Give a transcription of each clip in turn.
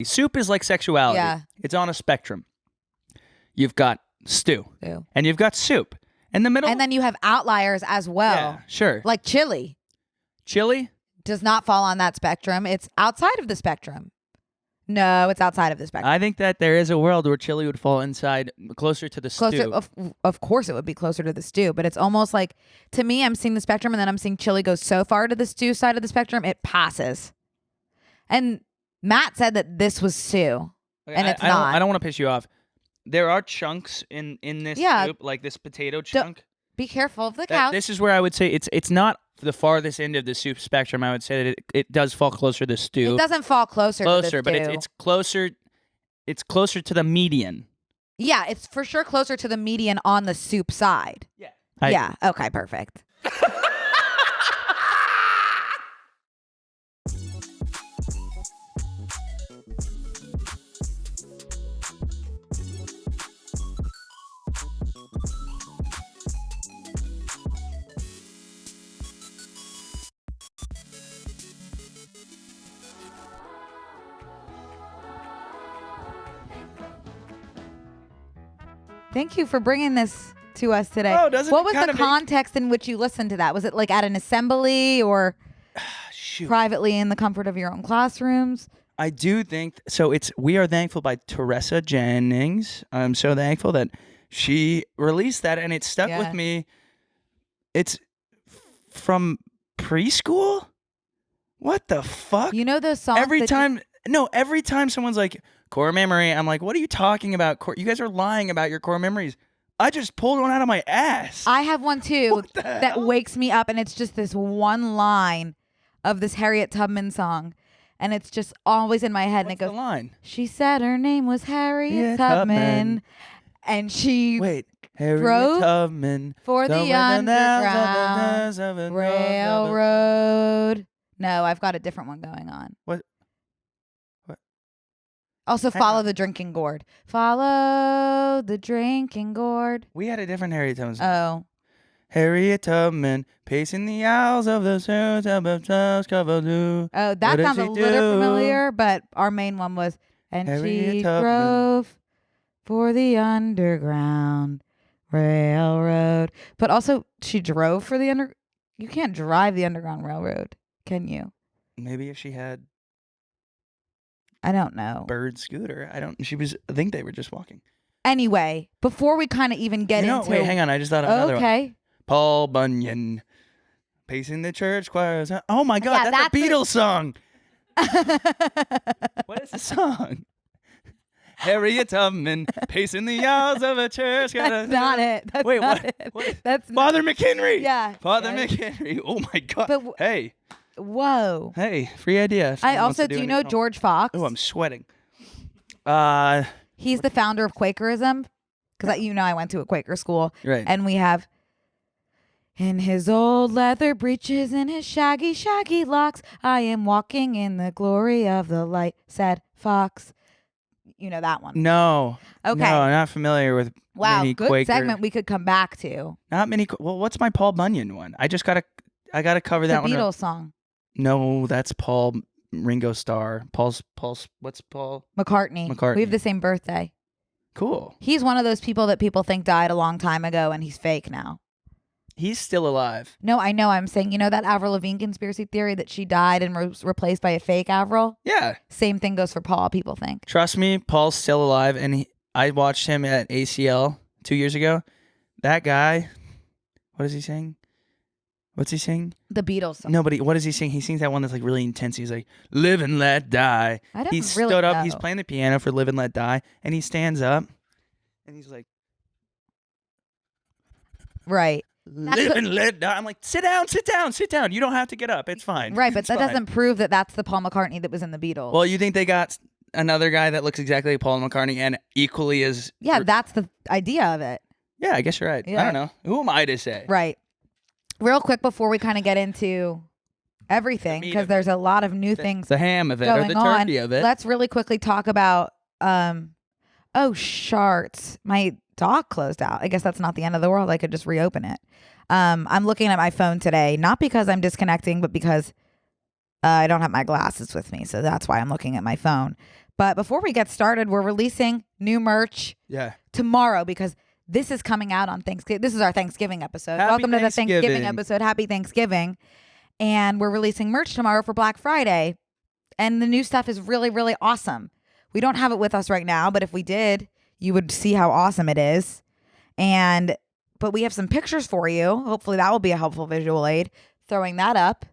Soup is like sexuality. Yeah. It's on a spectrum. You've got stew. Ew. And you've got soup. In the middle. And then you have outliers as well. Yeah, sure. Like chili Chili? does not fall on that spectrum. It's outside of the spectrum. No, it's outside of the spectrum. I think that there is a world where chili would fall inside, closer to the stew. Of course it would be closer to the stew, but it's almost like, to me, I'm seeing the spectrum and then I'm seeing chili go so far to the stew side of the spectrum, it passes. And Matt said that this was stew, and it's not. I don't want to piss you off. There are chunks in this soup, like this potato chunk. Be careful of the couch. This is where I would say it's not the farthest end of the soup spectrum. I would say that it does fall closer to the stew. It doesn't fall closer to the stew. But it's closer. It's closer to the median. Yeah, it's for sure closer to the median on the soup side. Yeah. Yeah. Okay. Perfect. Thank you for bringing this to us today. Oh, doesn't what it was kinda the context in which you listened to that? Was it like at an assembly or privately in the comfort of your own classrooms? I do think so. We are thankful by Teresa Jennings. I'm so thankful that she released that, and it stuck with me. It's from preschool. What the fuck? You know those songs every time someone's like core memory, I'm like, what are you talking about? You guys are lying about your core memories. I just pulled one out of my ass. I have one too that wakes me up, and it's just this one line of this Harriet Tubman song, and it's just always in my head. What's and it goes, the line? She said her name was Harriet Tubman, and she Harriet Tubman for the Underground Railroad. No, I've got a different one going on. What? Also, Follow the Drinking Gourd. Follow the Drinking Gourd. We had a different Harriet Tubman song. Oh. Harriet Tubman, pacing the aisles of the Oh, that sounds a little familiar, but our main one was, and Harriet she Tubman drove for the Underground Railroad. But also, she drove for the You can't drive the Underground Railroad, can you? Maybe if she had I don't know. bird scooter. I think they were just walking. Anyway, before we kind of even get into... Wait, hang on. I just thought of another one. Okay. Paul Bunyan, pacing the church choirs. Oh my God, Yeah, that's a Beatles song. What is the song? Harriet Tubman, pacing the aisles of a church. That's not it. That's Wait, not what? It. That's Father McHenry. Yeah. Father McHenry. Oh my God. But hey. Whoa. Hey, free idea. I also, do you know George Fox? Oh, I'm sweating. He's the founder of Quakerism. Because I went to a Quaker school. Right. And we have, in his old leather breeches and his shaggy, shaggy locks, I am walking in the glory of the light, said Fox. You know that one? No. Okay. No, I'm not familiar with many good Quaker. segment we could come back to. Not many. Well, what's my Paul Bunyan one? I gotta cover that one. The Beatles song. No, that's Paul Ringo Starr. What's Paul? McCartney. We have the same birthday. Cool. He's one of those people that people think died a long time ago and he's fake now. He's still alive. No, I know. I'm saying, that Avril Lavigne conspiracy theory that she died and was replaced by a fake Avril? Yeah. Same thing goes for Paul, people think. Trust me, Paul's still alive, and I watched him at ACL 2 years ago. That guy, what is he saying? What's he sing? The Beatles song. No, but what does he sing? He sings that one that's like really intense. He's like, live and let die. I don't He really stood up. know. He's playing the piano for Live and Let Die. And he stands up. And he's like, right. Live and let die. I'm like, sit down, sit down, sit down. You don't have to get up. It's fine. Right, but It's that fine. doesn't prove that that's the Paul McCartney that was in the Beatles. Well, you think they got another guy that looks exactly like Paul McCartney and equally as... Yeah, that's the idea of it. Yeah, I guess you're right. Yeah. I don't know. Who am I to say? Right. Real quick before we kind of get into everything, because there's a lot of new things The ham of it going or the turkey on. of it. Let's really quickly talk about, sharts. My dock closed out. I guess that's not the end of the world. I could just reopen it. I'm looking at my phone today, not because I'm disconnecting, but because I don't have my glasses with me. So that's why I'm looking at my phone. But before we get started, we're releasing new merch tomorrow because this is coming out on Thanksgiving. This is our Thanksgiving episode. Welcome to the Thanksgiving episode. Happy Thanksgiving. And we're releasing merch tomorrow for Black Friday. And the new stuff is really, really awesome. We don't have it with us right now, but if we did, you would see how awesome it is. But we have some pictures for you. Hopefully that will be a helpful visual aid. Throwing that up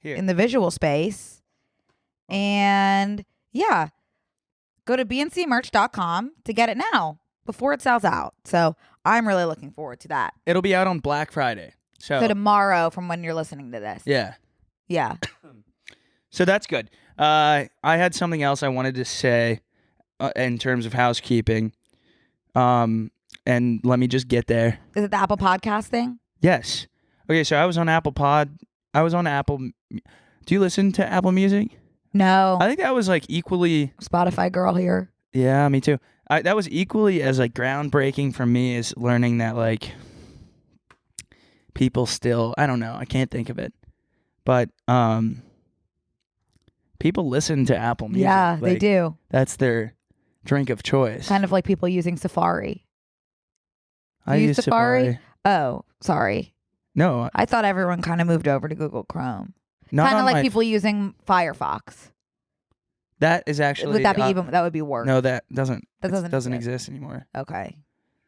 here in the visual space. And yeah, go to bncmerch.com to get it now before it sells out. So I'm really looking forward to that. It'll be out on Black Friday. So tomorrow from when you're listening to this. Yeah. Yeah. So that's good. I had something else I wanted to say in terms of housekeeping. And let me just get there. Is it the Apple Podcast thing? Yes. Okay, so I was on Apple. Do you listen to Apple Music? No. I think that was like equally... Spotify girl here. Yeah, me too. That was equally as like groundbreaking for me as learning that like people still... I don't know. I can't think of it. But people listen to Apple Music. Yeah, like, they do. That's their drink of choice. Kind of like people using Safari. I use Safari. Oh, sorry. No. I thought everyone kind of moved over to Google Chrome. Not kind of like people using Firefox. That is actually... Would that be that would be worse? No, that doesn't exist. exist anymore. Okay.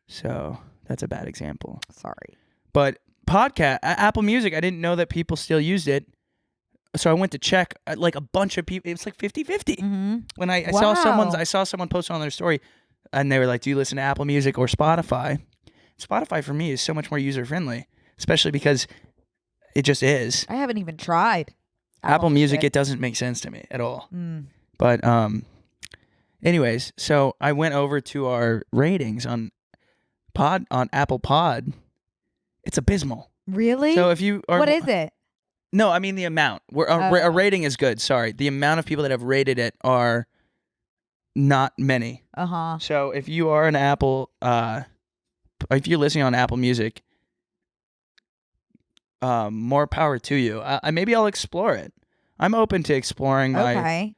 So that's a bad example. Sorry. But Apple Music, I didn't know that people still used it. So I went to check, like a bunch of people, it was like 50-50. Mm-hmm. When I saw someone post on their story and they were like, do you listen to Apple Music or Spotify? Spotify for me is so much more user-friendly, especially because it just is. I haven't even tried Apple Music. It doesn't make sense to me at all. Mm. But anyways, so I went over to our ratings on Apple Pod. It's abysmal. Really? So if you are... What is it? No, I mean the amount. A rating is good. Sorry. The amount of people that have rated it are not many. Uh-huh. So if you are an Apple... if you're listening on Apple Music, more power to you. Maybe I'll explore it. I'm open to exploring my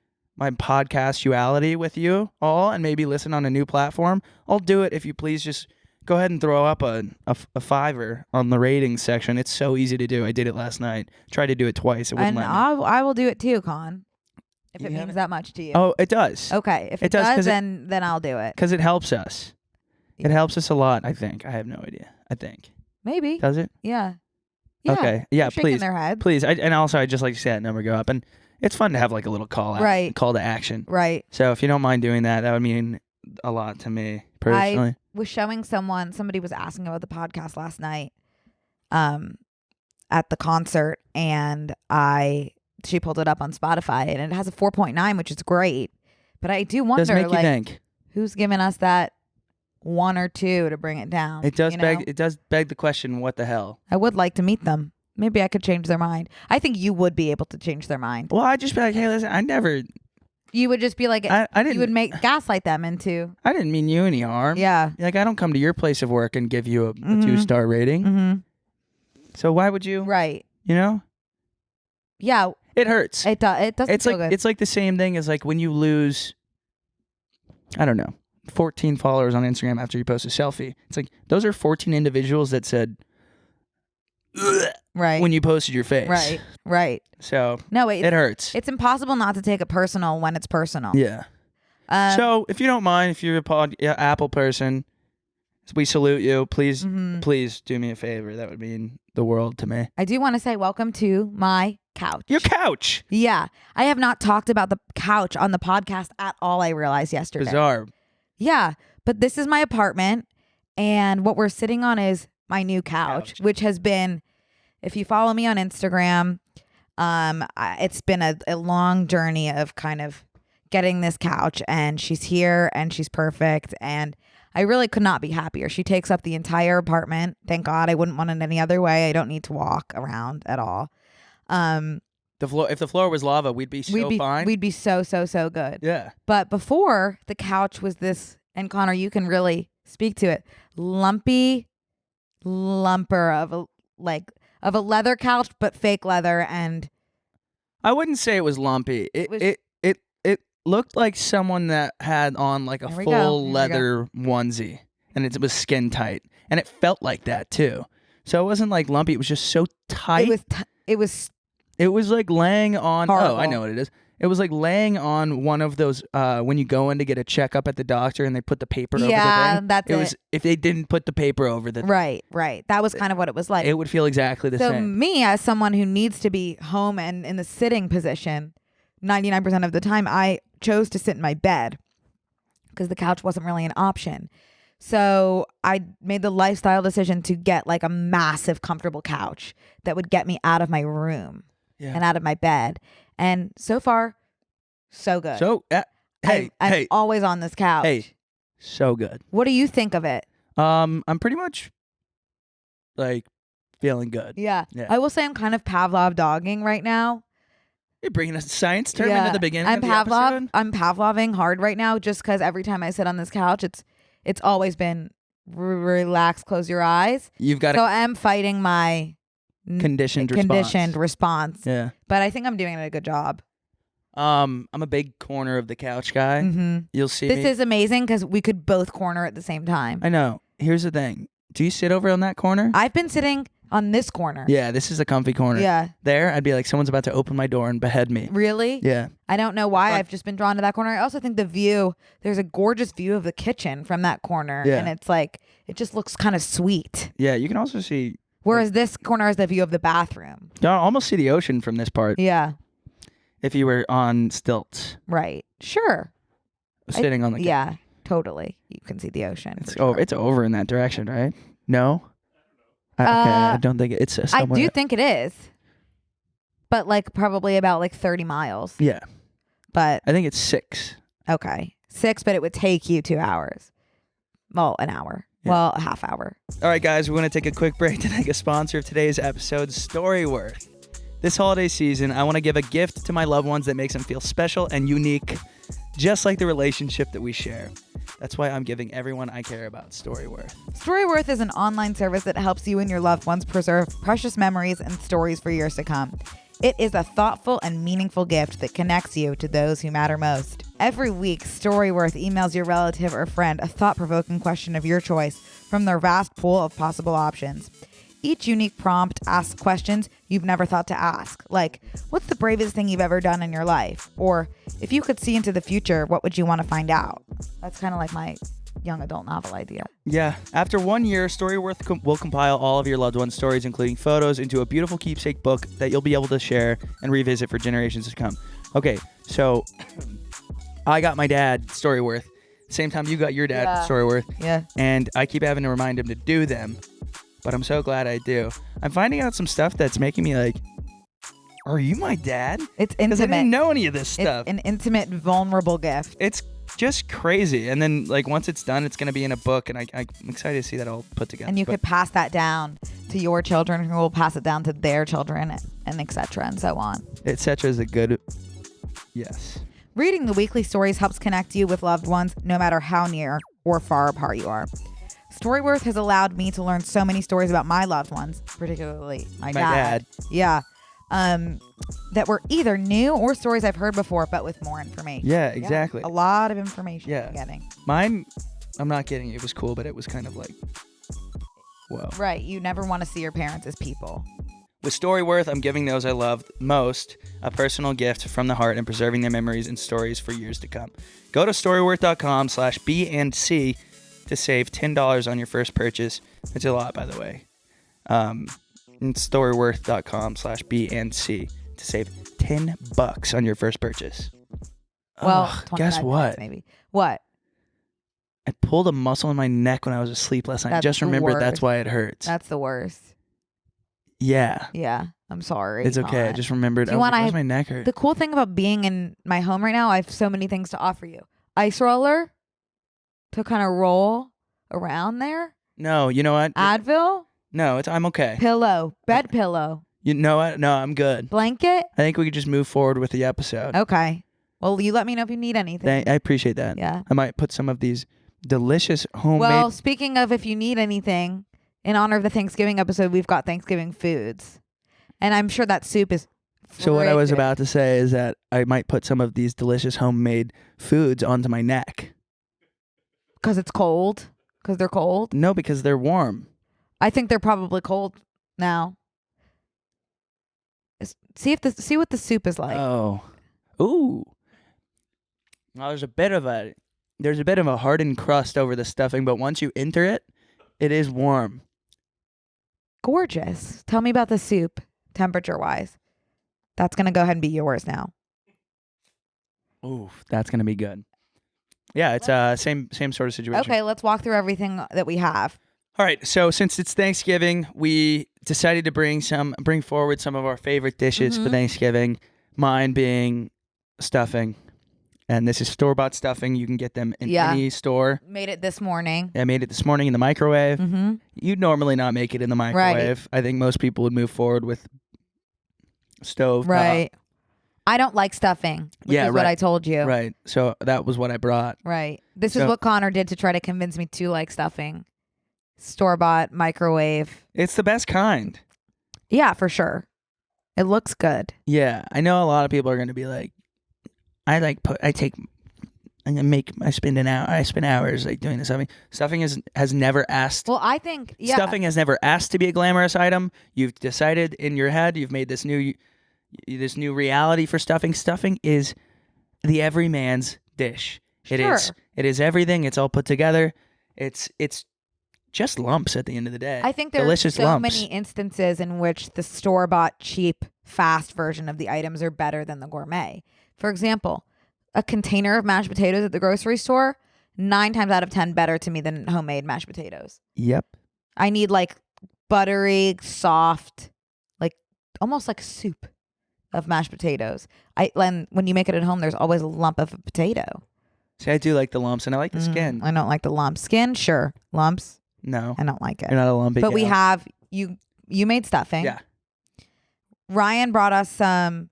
podcastuality with you all and maybe listen on a new platform. I'll do it if you please just go ahead and throw up a $5 on the ratings section. It's so easy to do. I did it last night. Tried to do it twice. It wouldn't let me. I will do it too, Con. If it means that much to you. Oh, it does. Okay. If it does, then I'll do it. Because it helps us. It helps us a lot, I think. I have no idea. I think. Maybe. Does it? Yeah. Okay. Yeah, please. Their head. Please. And also, I just like to see that number go up. And it's fun to have like a little call to action. Right. So if you don't mind doing that, that would mean a lot to me personally. I was showing somebody was asking about the podcast last night at the concert, and she pulled it up on Spotify, and it has a 4.9, which is great. But I do wonder, does make you think. Who's giving us that 1 or 2 to bring it down? It does beg the question, what the hell? I would like to meet them. Maybe I could change their mind. I think you would be able to change their mind. Well, I'd just be like, hey, listen, You would just be like, I didn't. You would gaslight them into. I didn't mean you any harm. Yeah. Like, I don't come to your place of work and give you a 2-star rating. Mm-hmm. So why would you? Right. You know? Yeah. It hurts. It does. It doesn't feel good. It's like the same thing as like when you lose, I don't know, 14 followers on Instagram after you post a selfie. It's like those are 14 individuals that said, ugh, right, when you posted your face. Right. So no, it hurts. It's impossible not to take it personal when it's personal. Yeah. So if you don't mind, if you're a Apple person, we salute you. Please, please do me a favor. That would mean the world to me. I do want to say welcome to my couch. Your couch. Yeah. I have not talked about the couch on the podcast at all, I realized yesterday. Bizarre. Yeah. But this is my apartment, and what we're sitting on is my new couch. Which has been, if you follow me on Instagram, it's been a long journey of kind of getting this couch, and she's here and she's perfect, and I really could not be happier. She takes up the entire apartment. Thank God. I wouldn't want it any other way. I don't need to walk around at all. If the floor was lava, we'd be fine. We'd be so good. Yeah. But before, the couch was this, and Connor, you can really speak to it, lumpy lumper of a leather couch, but fake leather. And I wouldn't say it was lumpy. looked like someone that had on like a Here we go. full Here we leather onesie, and it was skin tight, and it felt like that too. So it wasn't like lumpy. It was just so tight. It was like laying on. Horrible. Oh, I know what it is. It was like laying on one of those when you go in to get a checkup at the doctor and they put the paper over the thing. Yeah, that's it. Was if they didn't put the paper over the Right. That was kind of what it was like. It would feel exactly the so same. Me, as someone who needs to be home and in the sitting position, 99% of the time, I chose to sit in my bed because the couch wasn't really an option. So I made the lifestyle decision to get like a massive, comfortable couch that would get me out of my room and out of my bed. And so far, so good. So, I'm always on this couch. Hey, so good. What do you think of it? I'm pretty much like feeling good. Yeah. I will say I'm kind of Pavlov dogging right now. You're bringing us science term into the beginning I'm of the episode? I'm Pavloving hard right now just because every time I sit on this couch, it's always been relax, close your eyes. You've got So I'm fighting my conditioned response. Yeah. But I think I'm doing a good job. I'm a big corner of the couch guy. Mm-hmm. You'll see This is amazing because we could both corner at the same time. I know. Here's the thing. Do you sit over on that corner? I've been sitting on this corner. Yeah, this is a comfy corner. Yeah. There, I'd be like, someone's about to open my door and behead me. Really? Yeah. I don't know why. I've just been drawn to that corner. I also think there's a gorgeous view of the kitchen from that corner. Yeah. And it's like, it just looks kind of sweet. Yeah, you can also see... Whereas this corner has the view of the bathroom. You can almost see the ocean from this part. Yeah. If you were on stilts. Right. Sure. Sitting on the... Yeah, totally. You can see the ocean. It's over in that direction, right? No? Okay, I don't think it's somewhere. I do think it is. But like probably about like 30 miles. Yeah. But I think it's 6. Okay. 6, but it would take you 2 hours. Well, an hour. Yeah. Well, a half hour. All right, guys, we want to take a quick break to thank a sponsor of today's episode, Storyworth. This holiday season, I want to give a gift to my loved ones that makes them feel special and unique, just like the relationship that we share. That's why I'm giving everyone I care about Storyworth. Storyworth is an online service that helps you and your loved ones preserve precious memories and stories for years to come. It is a thoughtful and meaningful gift that connects you to those who matter most. Every week, Storyworth emails your relative or friend a thought-provoking question of your choice from their vast pool of possible options. Each unique prompt asks questions you've never thought to ask, like, what's the bravest thing you've ever done in your life? Or, if you could see into the future, what would you want to find out? That's kind of like my young adult novel idea. Yeah. After 1 year, Storyworth will compile all of your loved ones' stories, including photos, into a beautiful keepsake book that you'll be able to share and revisit for generations to come. Okay, so I got my dad Storyworth. Same time you got your dad Storyworth. Yeah. And I keep having to remind him to do them. But I'm so glad I do. I'm finding out some stuff that's making me like, are you my dad? It's intimate. Because I didn't know any of this stuff. It's an intimate, vulnerable gift. It's just crazy. And then like once it's done, it's going to be in a book. And I'm excited to see that all put together. And you could pass that down to your children who will pass it down to their children and et cetera and so on. Et cetera is a good, yes. Reading the weekly stories helps connect you with loved ones no matter how near or far apart you are. Storyworth has allowed me to learn so many stories about my loved ones, particularly my dad. Yeah. That were either new or stories I've heard before, but with more information. Yeah, exactly. A lot of information I'm getting. Mine, I'm not kidding. It was cool, but it was kind of like, whoa. Right. You never want to see your parents as people. With Storyworth, I'm giving those I loved most a personal gift from the heart and preserving their memories and stories for years to come. Go to storyworth.com/B&C to save $10 on your first purchase. It's a lot, by the way. It's storyworth.com/B&C to save $10 on your first purchase. Well, guess what? Maybe. What? I pulled a muscle in my neck when I was asleep last night. I just remembered that's why it hurts. That's the worst. Yeah. Yeah. I'm sorry. It's okay. I just remembered. Why my neck hurt? The cool thing about being in my home right now, I have so many things to offer you. Ice roller to kind of roll around there. No, you know what? Advil? No, I'm okay. Pillow. Bed pillow. You know what? No, I'm good. Blanket? I think we could just move forward with the episode. Okay. Well, you let me know if you need anything. I appreciate that. Yeah. I might put some of these delicious homemade... Well, speaking of if you need anything, in honor of the Thanksgiving episode, we've got Thanksgiving foods. And I'm sure that soup is So what I was about to say is that I might put some of these delicious homemade foods onto my neck. Because it's cold? Because they're cold? No, because they're warm. I think they're probably cold now. See what the soup is like. Oh. Ooh. Well, there's a bit of a hardened crust over the stuffing, but once you enter it, it is warm. Gorgeous. Tell me about the soup, temperature-wise. That's going to go ahead and be yours now. Ooh, that's going to be good. Yeah, it's same sort of situation. Okay, let's walk through everything that we have. All right, so since it's Thanksgiving, we decided to bring forward some of our favorite dishes for Thanksgiving. Mine being stuffing, and this is store-bought stuffing. You can get them in any store. Made it this morning. I made it this morning in the microwave. Mm-hmm. You'd normally not make it in the microwave. Right. I think most people would move forward with stove. Right. I don't like stuffing, which is what I told you. Right. So that was what I brought. Right. This is what Connor did to try to convince me to like stuffing. Store-bought, microwave. It's the best kind. Yeah, for sure. It looks good. Yeah. I know a lot of people are going to be like, I spend hours like doing this stuffing. Stuffing has never asked. Well, I think, Stuffing has never asked to be a glamorous item. You've decided in your head, you've made this new reality for stuffing. Stuffing is the everyman's dish. Sure. It is everything. It's all put together. It's just lumps at the end of the day. I think there delicious are so lumps. many instances in which the store-bought, cheap, fast version of the items are better than the gourmet. For example, a container of mashed potatoes at the grocery store, 9 times out of 10 better to me than homemade mashed potatoes. Yep. I need like buttery, soft, like almost like soup of mashed potatoes. When you make it at home, there's always a lump of a potato. See, I do like the lumps, and I like the skin. I don't like the lumps. Skin, sure. Lumps, no. I don't like it. You're not a lumpy But we gal. have, you made stuffing. Yeah. Ryan brought us some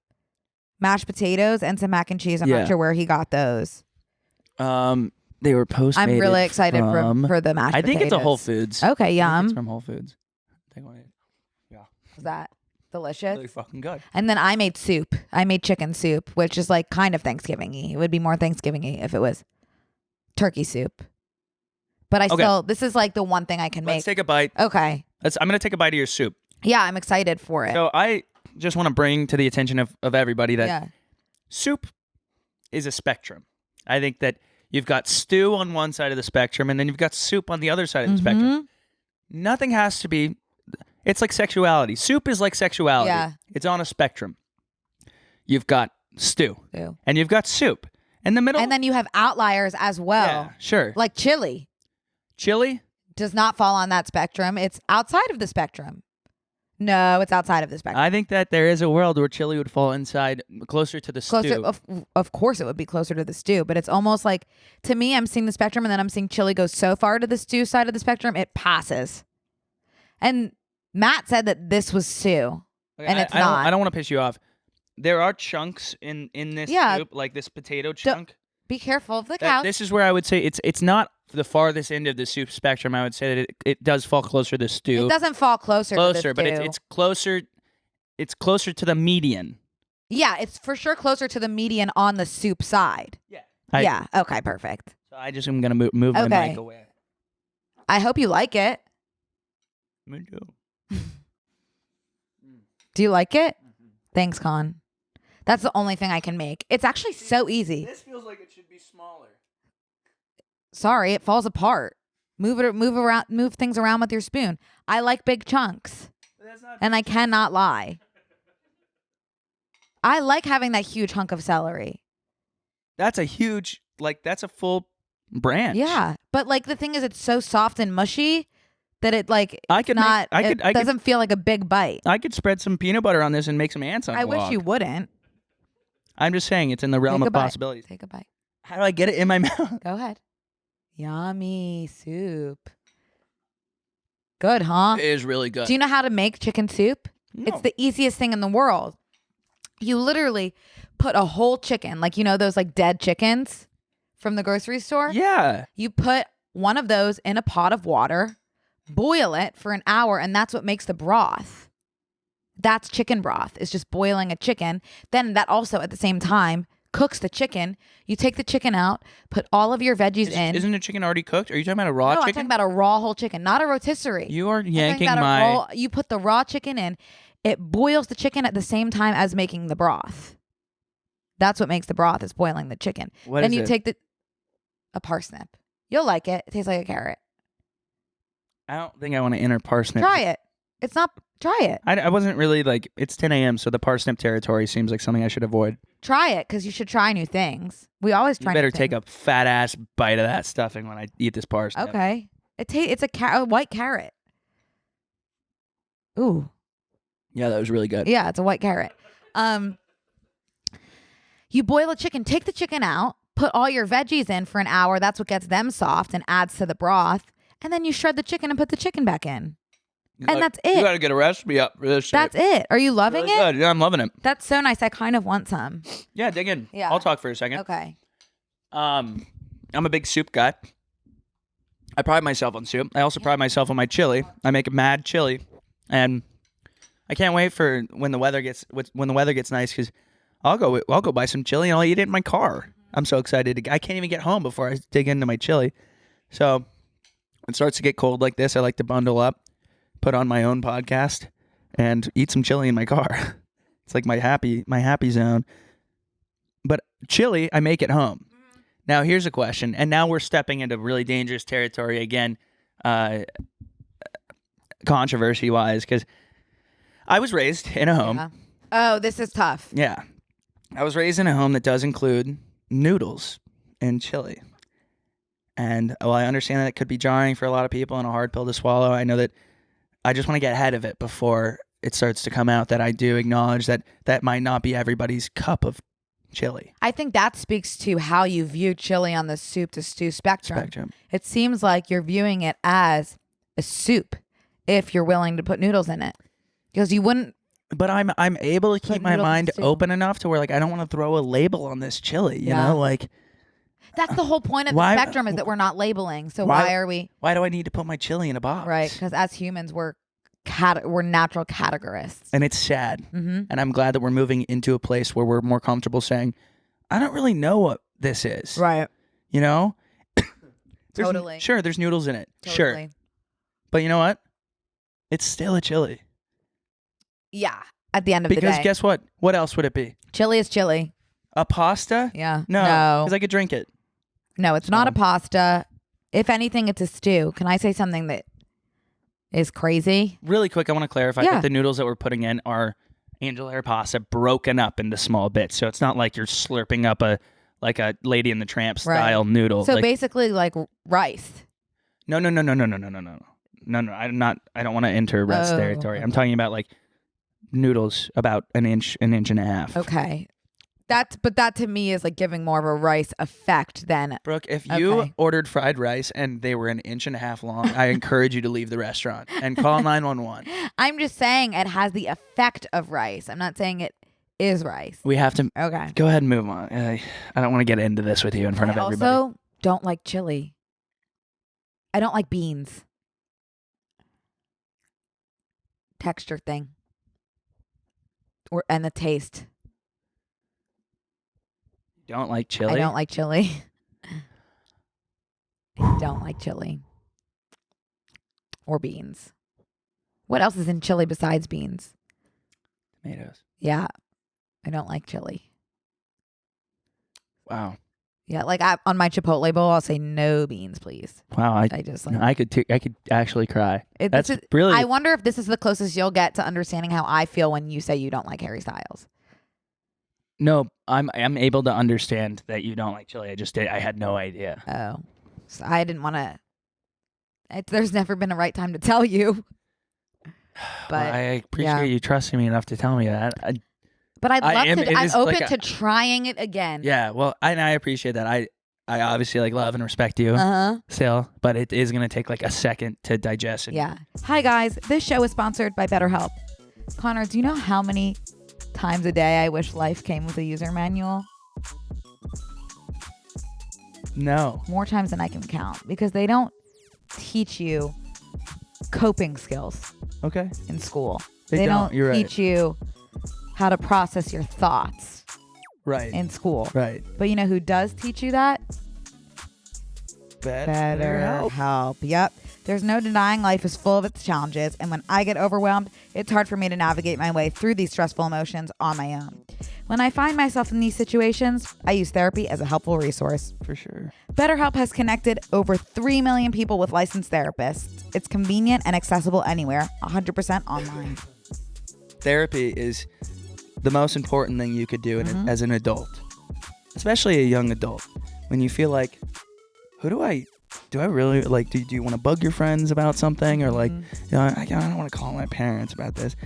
mashed potatoes and some mac and cheese. I'm not sure where he got those. They were Postmated. I'm really excited for the mashed potatoes. I think it's a Whole Foods. Okay, yum. It's from Whole Foods. Yeah. Was that delicious? Really fucking good. And then I made soup. I made chicken soup, which is like kind of Thanksgiving-y. It would be more Thanksgiving-y if it was turkey soup. But this is like the one thing I can make. Let's take a bite. Okay. I'm going to take a bite of your soup. Yeah, I'm excited for it. So I just want to bring to the attention of everybody that soup is a spectrum. I think that you've got stew on one side of the spectrum, and then you've got soup on the other side of the spectrum. Nothing has to be. It's like sexuality. Soup is like sexuality. Yeah. It's on a spectrum. You've got stew. And you've got soup. In the middle. And then you have outliers as well. Yeah, sure. Like chili. Chili? Does not fall on that spectrum. It's outside of the spectrum. No, it's outside of the spectrum. I think that there is a world where chili would fall inside, closer to the stew. Of course it would be closer to the stew, but it's almost like, to me, I'm seeing the spectrum, and then I'm seeing chili go so far to the stew side of the spectrum, it passes. And Matt said that this was stew, and it's not. I don't want to piss you off. There are chunks in this soup, like this potato chunk. Be careful of the couch. This is where I would say it's not the farthest end of the soup spectrum. I would say that it does fall closer to stew. It doesn't fall closer to the stew. But it's closer. It's closer to the median. Yeah, it's for sure closer to the median on the soup side. Yeah. Okay, perfect. So I just am gonna move my mic away. I hope you like it. Me too. Do you like it? Thanks, Con. That's the only thing I can make. It's actually so easy. This feels like it should be smaller. Sorry, it falls apart. Move things around with your spoon. I like big chunks. And I cannot lie. I like having that huge hunk of celery. That's a huge, that's a full branch. Yeah, but the thing is, it's so soft and mushy that it doesn't feel like a big bite. I could spread some peanut butter on this and make some ants on it. I wish you wouldn't. I'm just saying it's in the realm of possibilities. Take a bite. How do I get it in my mouth? Go ahead. Yummy soup. Good, huh? It is really good. Do you know how to make chicken soup? No. It's the easiest thing in the world. You literally put a whole chicken, those dead chickens from the grocery store? Yeah. You put one of those in a pot of water, boil it for an hour, and that's what makes the broth. That's chicken broth. It's just boiling a chicken. Then that also at the same time cooks the chicken. You take the chicken out, put all of your veggies in. Isn't the chicken already cooked? Are you talking about a raw chicken? No, I'm talking about a raw whole chicken, not a rotisserie. You are yanking you put the raw chicken in. It boils the chicken at the same time as making the broth. That's what makes the broth, is boiling the chicken. Then you take a parsnip. You'll like it. It tastes like a carrot. I don't think I want to enter parsnip. Try it. Try it. I wasn't really like, it's 10 a.m. so the parsnip territory seems like something I should avoid. Try it, because you should try new things. We always try. You better take a fat ass bite of that stuffing when I eat this parsnip. Okay. It's a white carrot. Ooh. Yeah, that was really good. Yeah, it's a white carrot. You boil a chicken, take the chicken out, put all your veggies in for an hour. That's what gets them soft and adds to the broth. And then you shred the chicken and put the chicken back in. That's it. You got to get a recipe up for this shit. That's it. Are you loving really it? Good. Yeah, I'm loving it. That's so nice. I kind of want some. Yeah, dig in. Yeah. I'll talk for a second. Okay. I'm a big soup guy. I pride myself on soup. I also pride myself on my chili. I make a mad chili. And I can't wait for when the weather gets nice, because I'll go buy some chili and I'll eat it in my car. I'm so excited. I can't even get home before I dig into my chili. So when it starts to get cold like this, I like to bundle up, put on my own podcast, and eat some chili in my car. It's like my happy zone. But chili, I make at home. Now here's a question, and now we're stepping into really dangerous territory again, controversy-wise, because I was raised in a home. Yeah. Oh, this is tough. Yeah. I was raised in a home that does include noodles and chili. And while I understand that it could be jarring for a lot of people and a hard pill to swallow, I know that I just want to get ahead of it before it starts to come out, that I do acknowledge that that might not be everybody's cup of chili. I think that speaks to how you view chili on the soup to stew spectrum. It seems like you're viewing it as a soup if you're willing to put noodles in it. Because you wouldn't. But I'm able to keep my mind open enough to where, like, I don't want to throw a label on this chili, you know? Like, that's the whole point of the spectrum, is that we're not labeling. So why are we? Why do I need to put my chili in a box? Right, because as humans, we're natural categorists. And it's sad. Mm-hmm. And I'm glad that we're moving into a place where we're more comfortable saying, I don't really know what this is. Right. You know? Totally. Sure, there's noodles in it. Totally. Sure. But you know what? It's still a chili. Yeah, at the end of the day. Because guess what? What else would it be? Chili is chili. A pasta? Yeah. No. Because I could drink it. No, it's not a pasta. If anything, it's a stew. Can I say something that is crazy? Really quick, I want to clarify that the noodles that we're putting in are angel hair pasta broken up into small bits. So it's not like you're slurping up a Lady and the Tramp style noodle. So basically like rice. No. No, I don't want to enter rice territory. Okay. I'm talking about like noodles about an inch and a half. Okay. But that to me is like giving more of a rice effect than. Brooke, if you ordered fried rice and they were an inch and a half long, I encourage you to leave the restaurant and call 911. I'm just saying it has the effect of rice. I'm not saying it is rice. We have to. Okay. Go ahead and move on. I don't want to get into this with you in front of everybody. I also don't like chili. I don't like beans. Texture thing. And the taste. Don't like chili? I don't like chili. I don't like chili. Or beans. What else is in chili besides beans? Tomatoes. Yeah. I don't like chili. Wow. Yeah, like on my Chipotle bowl, I'll say no beans, please. Wow, I could actually cry. That's brilliant. I wonder if this is the closest you'll get to understanding how I feel when you say you don't like Harry Styles. No, I'm able to understand that you don't like chili. I had no idea. Oh, so I didn't want to. There's never been a right time to tell you. But well, I appreciate you trusting me enough to tell me that. But I'd love to. I'm open to trying it again. Yeah, well, I appreciate that. I obviously love and respect you still, but it is going to take a second to digest it. Yeah. Hi, guys. This show is sponsored by BetterHelp. Connor, do you know how many times a day I wish life came with a user manual? No. More times than I can count, because they don't teach you coping skills in school. They don't You're teach you how to process your thoughts right in school. Right. But you know who does teach you that? BetterHelp. Yep. There's no denying life is full of its challenges, and when I get overwhelmed, it's hard for me to navigate my way through these stressful emotions on my own. When I find myself in these situations, I use therapy as a helpful resource. For sure. BetterHelp has connected over 3 million people with licensed therapists. It's convenient and accessible anywhere, 100% online. Therapy is the most important thing you could do as an adult, especially a young adult. When you feel like, do I really like, do you want to bug your friends about something? Or like, I don't want to call my parents about this.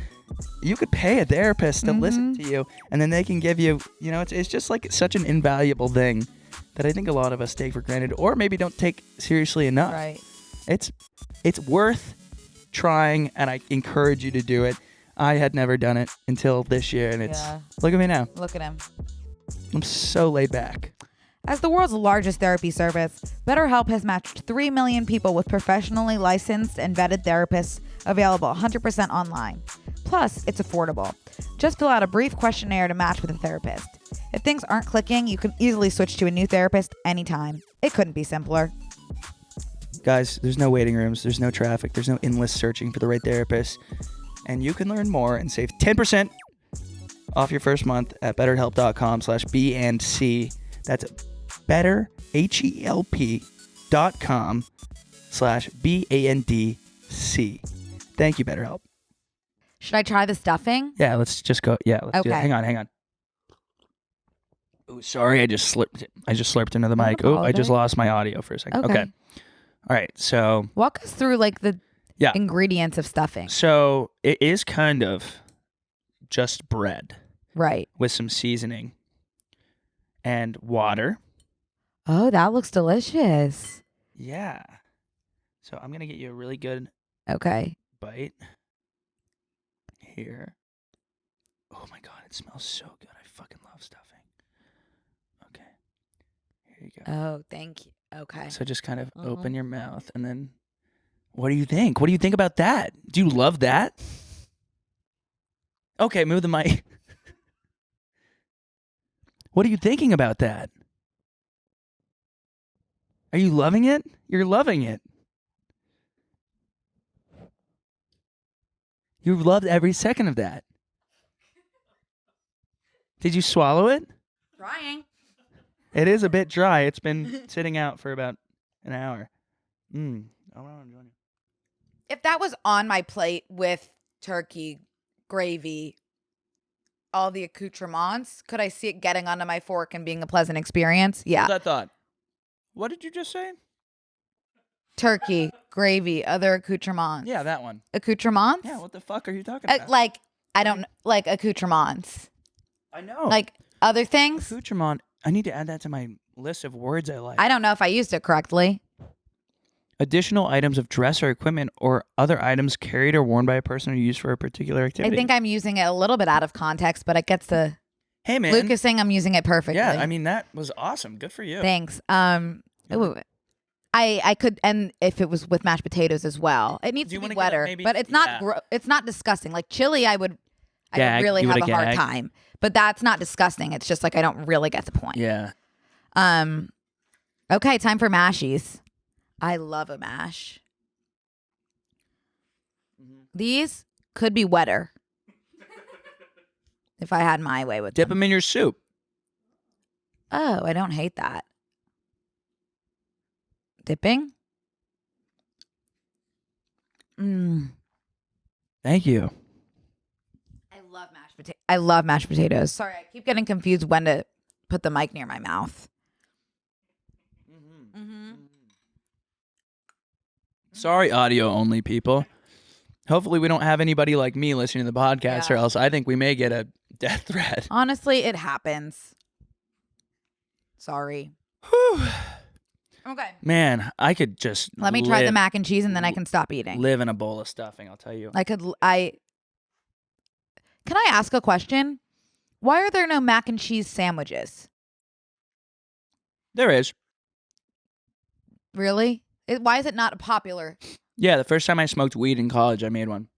You could pay a therapist to listen to you, and then they can give you, it's just like such an invaluable thing that I think a lot of us take for granted, or maybe don't take seriously enough. Right. It's worth trying, and I encourage you to do it. I had never done it until this year, and look at me now. Look at him. I'm so laid back. As the world's largest therapy service, BetterHelp has matched 3 million people with professionally licensed and vetted therapists available 100% online. Plus, it's affordable. Just fill out a brief questionnaire to match with a therapist. If things aren't clicking, you can easily switch to a new therapist anytime. It couldn't be simpler. Guys, there's no waiting rooms, there's no traffic, there's no endless searching for the right therapist. And you can learn more and save 10% off your first month at betterhelp.com/B&C. That's betterhelp.com/BANDC. Thank you, BetterHelp. Should I try the stuffing? Yeah, let's just go. Yeah, let's do Okay. that. Hang on. Oh, sorry, I just slurped into the mic. Oh, I just lost my audio for a second. Okay. All right, so walk us through like the ingredients of stuffing. So it is kind of just bread. Right. With some seasoning and water. Oh, that looks delicious. Yeah. So I'm going to get you a really good bite here. Oh my God, it smells so good. I fucking love stuffing. Okay. Here you go. Oh, thank you. Okay. So just kind of open your mouth, and then what do you think? What do you think about that? Do you love that? Okay, move the mic. What are you thinking about that? Are you loving it? You're loving it. You loved every second of that. Did you swallow it? Trying. It is a bit dry. It's been sitting out for about an hour. If that was on my plate with turkey, gravy, all the accoutrements, could I see it getting onto my fork and being a pleasant experience? Yeah. Hold that thought. What did you just say? Turkey, gravy, other accoutrements. Yeah, that one. Accoutrements? Yeah, what the fuck are you talking about? Like, I don't like accoutrements. I know. Like other things? Accoutrement. I need to add that to my list of words I like. I don't know if I used it correctly. Additional items of dress or equipment or other items carried or worn by a person or used for a particular activity. I think I'm using it a little bit out of context, but it gets the hey man, Lucasing I'm using it perfectly. Yeah, I mean that was awesome. Good for you. Thanks. I could, and if it was with mashed potatoes as well, it needs to be wetter, but it's not it's not disgusting. Like chili, I would really have a hard time, but that's not disgusting. It's just like I don't really get the point. Yeah. Okay, time for mashies. I love a mash. These could be wetter if I had my way with them. Dip them in your soup. Oh, I don't hate that. Dipping? Thank you. I love mashed potatoes. Sorry, I keep getting confused when to put the mic near my mouth. Sorry, audio only people. Hopefully we don't have anybody like me listening to the podcast, or else I think we may get a death threat. Honestly, it happens. Sorry. Whew. Okay. Man, I could just let me try the mac and cheese and then I can stop eating. Live in a bowl of stuffing, I'll tell you. Can I ask a question? Why are there no mac and cheese sandwiches? There is. Really? Why is it not popular? Yeah, the first time I smoked weed in college, I made one.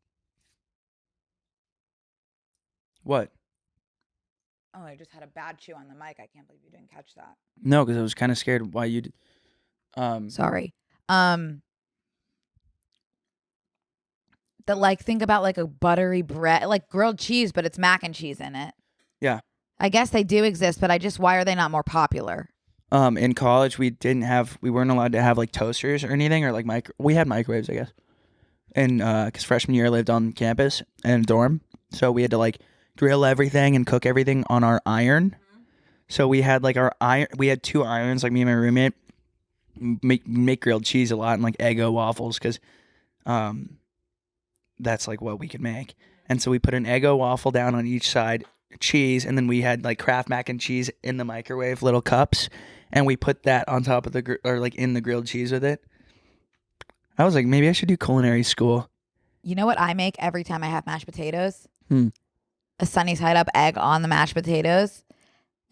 What? Oh, I just had a bad chew on the mic. I can't believe you didn't catch that. No, because I was kind of scared why you. Sorry. Think about like a buttery bread, like grilled cheese, but it's mac and cheese in it. Yeah. I guess they do exist, but why are they not more popular? In college, we weren't allowed to have like toasters or anything, or like we had microwaves, I guess. And because freshman year I lived on campus in a dorm, so we had to like grill everything and cook everything on our iron. So we had like we had 2 irons, like me and my roommate make grilled cheese a lot and like Eggo waffles because that's like what we could make. And so we put an Eggo waffle down on each side, cheese, and then we had like Kraft mac and cheese in the microwave, little cups, and we put that on top of in the grilled cheese with it. I was like, maybe I should do culinary school. You know what I make every time I have mashed potatoes? A sunny side up egg on the mashed potatoes,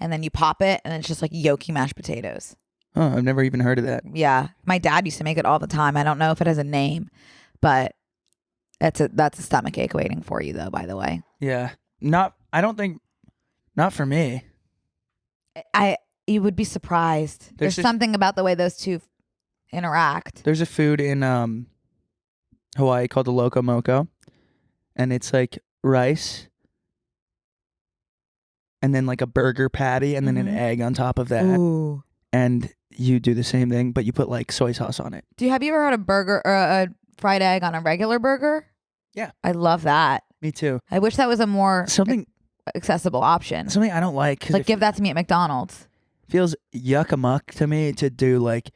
and then you pop it, and it's just like yolky mashed potatoes. Oh, I've never even heard of that. Yeah, my dad used to make it all the time. I don't know if it has a name, but that's a stomach ache waiting for you, though. By the way. Yeah, not for me. You would be surprised. There's something about the way those two interact. There's a food in Hawaii called the Loco Moco, and it's like rice and then like a burger patty and then an egg on top of that. Ooh. And you do the same thing, but you put like soy sauce on it. Have you ever had a burger or a fried egg on a regular burger? Yeah. I love that. Me too. I wish that was a more accessible option. Something I don't like. Like give that to me at McDonald's. Feels yuck-a-muck to me to do like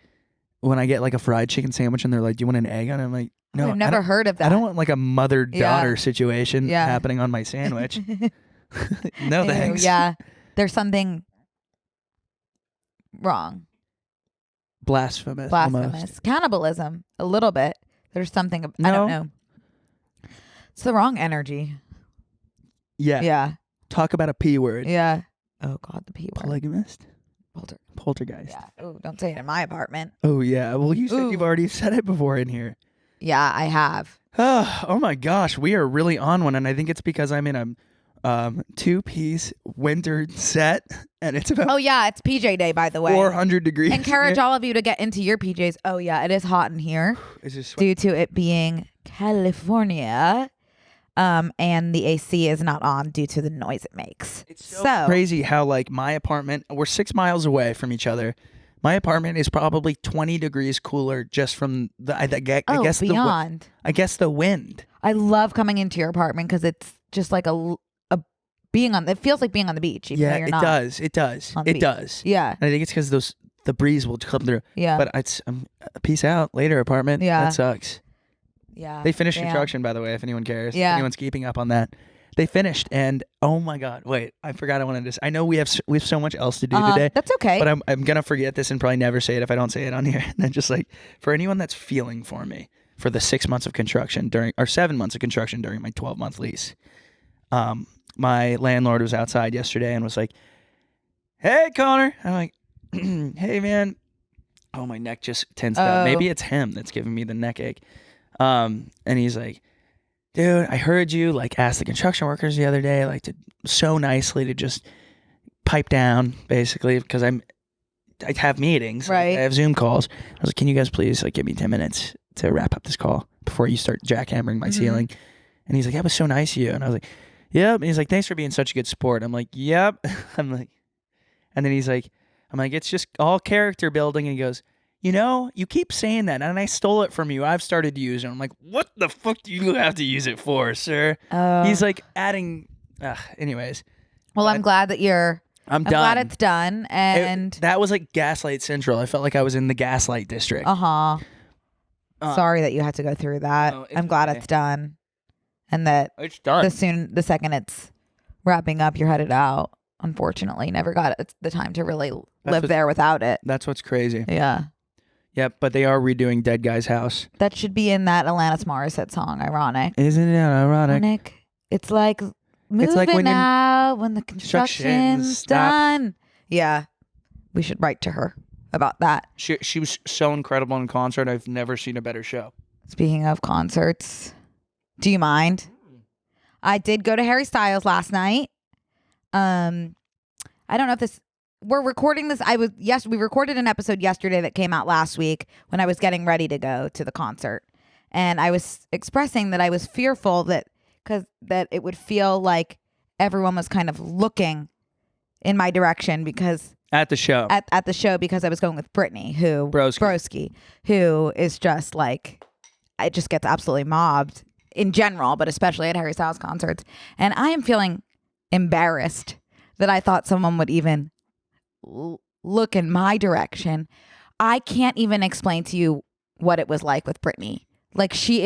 when I get like a fried chicken sandwich and they're like, do you want an egg on it? I'm like, no. I've never heard of that. I don't want like a mother-daughter situation happening on my sandwich. No thanks. Yeah. There's something wrong. Blasphemous. Almost. Cannibalism. A little bit. There's something. I don't know. It's the wrong energy. Yeah. Yeah. Talk about a P word. Yeah. Oh God, the P word. Polygamist. Poltergeist. Yeah. Oh, don't say it in my apartment. Oh yeah. Well, you said you've already said it before in here. Yeah, I have. Oh my gosh, we are really on one, and I think it's because I'm in a 2-piece winter set, and it's about. Oh yeah, it's PJ day, by the way. 400 degrees. Encourage all of you to get into your PJs. Oh yeah, it is hot in here It's due to it being California. And the AC is not on due to the noise it makes. It's so crazy how like my apartment, we're 6 miles away from each other. My apartment is probably 20 degrees cooler just from I guess beyond. I guess the wind. I love coming into your apartment because it's just like a being on. It feels like being on the beach. Even though you're not does. It does. It does. Yeah. And I think it's because the breeze will come through. Yeah. But it's peace out later apartment. Yeah. That sucks. Yeah. They finished construction, by the way, if anyone cares. Yeah. If anyone's keeping up on that. They finished, and oh my God, wait, I forgot I wanted to. I know we have so much else to do today. That's okay. But I'm gonna forget this and probably never say it if I don't say it on here. And then just like for anyone that's feeling for me for the 6 months of construction 7 months of construction during my 12-month lease, my landlord was outside yesterday and was like, "Hey, Connor," I'm like, "Hey, man." Oh, my neck just tensed up. Maybe it's him that's giving me the neck ache. And he's like, dude, I heard you like ask the construction workers the other day, like to so nicely to just pipe down basically because I have meetings, right? Like, I have Zoom calls. I was like, can you guys please like give me 10 minutes to wrap up this call before you start jackhammering my ceiling? And he's like, that was so nice of you. And I was like, yep. And he's like, thanks for being such a good sport. I'm like, yep. I'm like, and then he's like, I'm like, it's just all character building. And he goes, you know, you keep saying that, and I stole it from you. I've started to use it. I'm like, what the fuck do you have to use it for, sir? He's like adding. Anyways. Well, I'm glad that I'm done. glad it's done, and that was like Gaslight Central. I felt like I was in the Gaslight District. Sorry that you had to go through that. I'm glad it's done, and that it's done. The second it's wrapping up, you're headed out. Unfortunately, never got the time to really live there without it. That's what's crazy. Yeah. Yep, but they are redoing Dead Guy's House. That should be in that Alanis Morissette song, Ironic. Isn't it ironic? It's like moving out when the construction's done. Yeah. We should write to her about that. She was so incredible in concert. I've never seen a better show. Speaking of concerts, do you mind? I did go to Harry Styles last night. I don't know if we're recording this. We recorded an episode yesterday that came out last week when I was getting ready to go to the concert. And I was expressing that I was fearful that it would feel like everyone was kind of looking in my direction because at the show. At the show because I was going with Brittany, Broski, who is just like, it just gets absolutely mobbed in general, but especially at Harry Styles concerts. And I am feeling embarrassed that I thought someone would even look in my direction. I can't even explain to you what it was like with Brittany. Like, she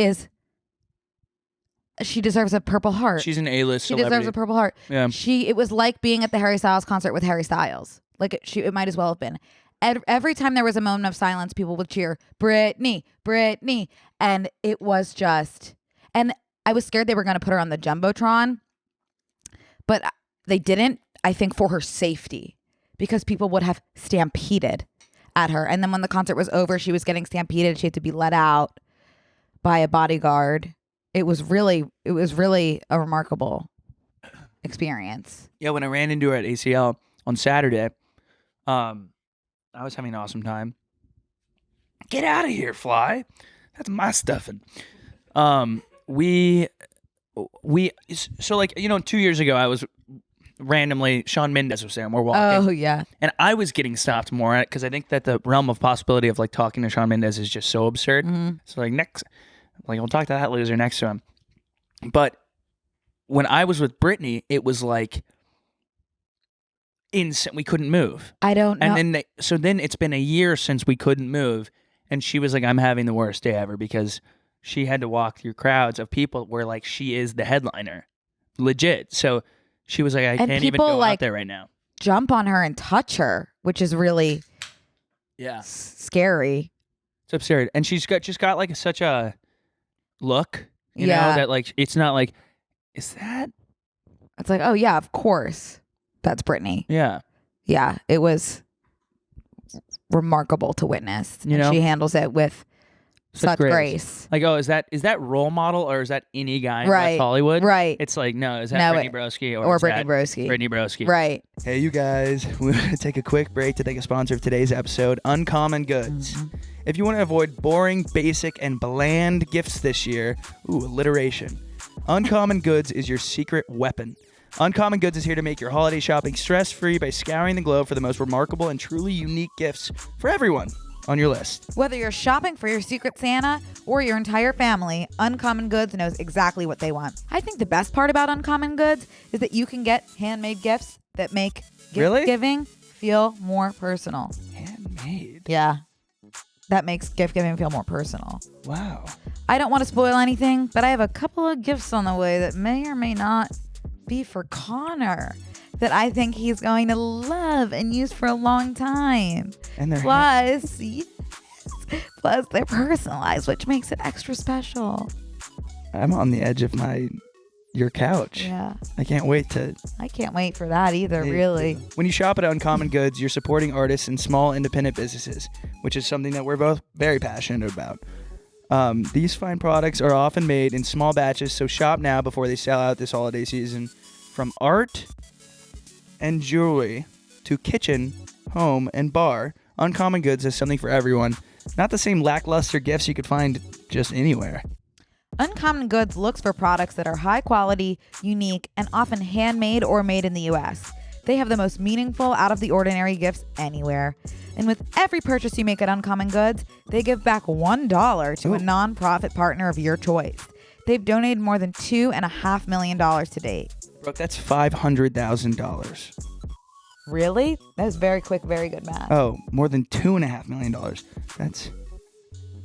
deserves a Purple Heart. She's an A-list She celebrity. deserves a Purple Heart. Yeah. It was like being at the Harry Styles concert with Harry Styles. Like, it might as well have been. Every time there was a moment of silence, people would cheer, Brittany, Brittany. And it was just, and I was scared they were going to put her on the Jumbotron, but they didn't, I think, for her safety, because people would have stampeded at her. And then when the concert was over, she was getting stampeded. She had to be let out by a bodyguard. It was really a remarkable experience. Yeah, when I ran into her at ACL on Saturday, I was having an awesome time. Get out of here, Fly. That's my stuffing. So like, 2 years ago, I was randomly, Shawn Mendes was there and we're walking. Oh, yeah. And I was getting stopped more because I think that the realm of possibility of like talking to Shawn Mendes is just so absurd. Mm-hmm. So like we'll talk to that loser next to him. But when I was with Brittany, it was like instant. We couldn't move. I don't know. And then it's been a year since we couldn't move. And she was like, I'm having the worst day ever because she had to walk through crowds of people where like she is the headliner. Legit. So she was like, I can't even go out there right now. Jump on her and touch her, which is really scary. It's absurd. And she's got like such a look, you know, that like, it's not like, is that? It's like, oh yeah, of course. That's Brittany. Yeah. Yeah. It was remarkable to witness. You know? She handles it with such grace. Like, oh, is that role model or is that any guy in Right. West Hollywood? Right. It's like, no, is that Brittany Broski or is Brittany that Broski? Brittany Broski. Right. Hey, you guys, we're going to take a quick break to thank a sponsor of today's episode, Uncommon Goods. Mm-hmm. If you want to avoid boring, basic, and bland gifts this year, alliteration, Uncommon Goods is your secret weapon. Uncommon Goods is here to make your holiday shopping stress-free by scouring the globe for the most remarkable and truly unique gifts for everyone on your list. Whether you're shopping for your secret Santa or your entire family, Uncommon Goods knows exactly what they want. I think the best part about Uncommon Goods is that you can get handmade gifts that make gift giving feel more personal. Handmade? Yeah. That makes gift giving feel more personal. Wow. I don't want to spoil anything, but I have a couple of gifts on the way that may or may not be for Connor that I think he's going to love and use for a long time. And they're plus they're personalized, which makes it extra special. I'm on the edge of your couch. Yeah. I can't wait for that either, really. When you shop at Uncommon Goods, you're supporting artists and small independent businesses, which is something that we're both very passionate about. These fine products are often made in small batches, so shop now before they sell out this holiday season. From art and jewelry to kitchen, home, and bar, Uncommon Goods has something for everyone. Not the same lackluster gifts you could find just anywhere. Uncommon Goods looks for products that are high quality, unique, and often handmade or made in the U.S. They have the most meaningful, out-of-the-ordinary gifts anywhere. And with every purchase you make at Uncommon Goods, they give back $1 to a nonprofit partner of your choice. They've donated more than $2.5 million to date. Brooke, that's $500,000. Really? That was very quick, very good math. Oh, more than $2.5 million. That's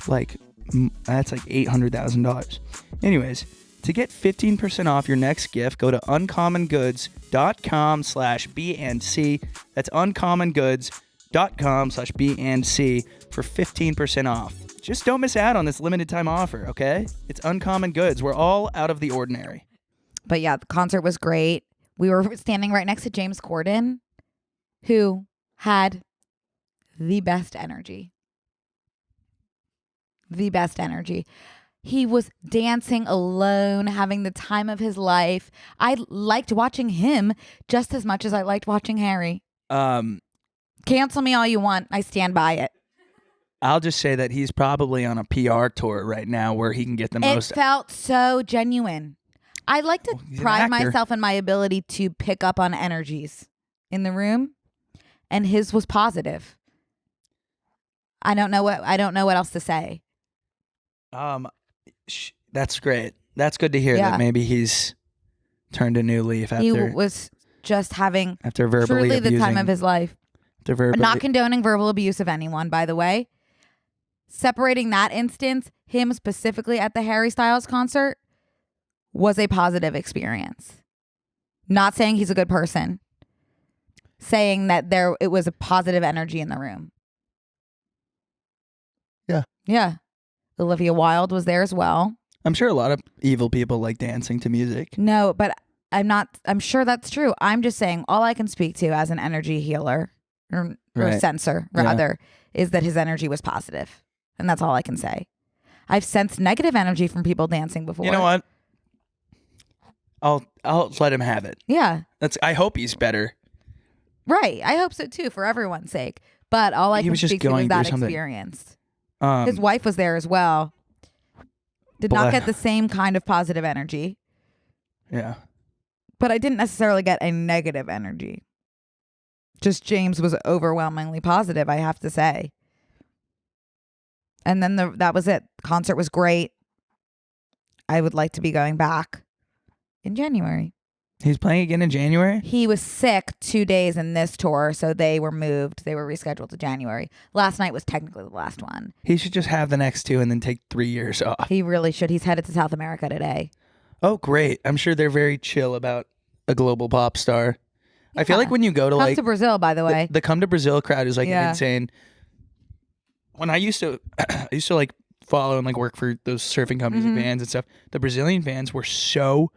like $800,000. Anyways, to get 15% off your next gift, go to uncommongoods.com/BNC. That's uncommongoods.com/BNC for 15% off. Just don't miss out on this limited time offer, okay? It's Uncommon Goods. We're all out of the ordinary. But yeah, the concert was great. We were standing right next to James Corden, who had the best energy. The best energy. He was dancing alone, having the time of his life. I liked watching him just as much as I liked watching Harry. Cancel me all you want. I stand by it. I'll just say that he's probably on a PR tour right now where he can get the most. It felt so genuine. I like to pride myself in my ability to pick up on energies in the room, and his was positive. I don't know what else to say. That's great. That's good to hear that maybe he's turned a new leaf after. He was just having after verbally truly abusing, the time of his life. Not condoning verbal abuse of anyone, by the way. Separating that instance, him specifically at the Harry Styles concert, was a positive experience. Not saying he's a good person. Saying that it was a positive energy in the room. Yeah. Yeah. Olivia Wilde was there as well. I'm sure a lot of evil people like dancing to music. No, but I'm sure that's true. I'm just saying all I can speak to as an energy healer or sensor rather is that his energy was positive. And that's all I can say. I've sensed negative energy from people dancing before. You know what? I'll let him have it. Yeah. I hope he's better. Right. I hope so too, for everyone's sake. But all I can speak to is that experience. His wife was there as well. Did not get the same kind of positive energy. Yeah. But I didn't necessarily get a negative energy. Just James was overwhelmingly positive, I have to say. And then that was it. Concert was great. I would like to be going back in January. He's playing again in January? He was sick 2 days in this tour, so they were moved. They were rescheduled to January. Last night was technically the last one. He should just have the next two and then take 3 years off. He really should. He's headed to South America today. Oh, great. I'm sure they're very chill about a global pop star. Yeah. I feel like when you go to Come to Brazil, by the way. The Come to Brazil crowd is insane. When I used to like follow and like work for those surfing companies and fans and stuff, the Brazilian fans were so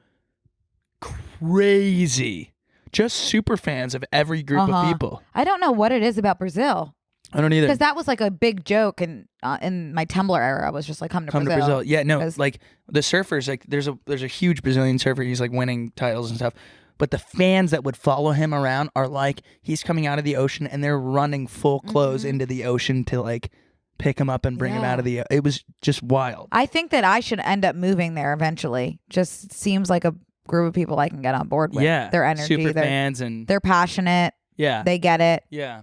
crazy. Just super fans of every group of people. I don't know what it is about Brazil. I don't either. Because that was like a big joke in my Tumblr era. I was just like, come to Brazil. Yeah, no, like the surfers, like there's a huge Brazilian surfer. He's like winning titles and stuff. But the fans that would follow him around are like, he's coming out of the ocean and they're running full clothes into the ocean to like pick him up and bring him out of the. It was just wild. I think that I should end up moving there eventually. Just seems like a group of people I can get on board with. Yeah, their energy, super fans, and they're passionate. Yeah, they get it. Yeah.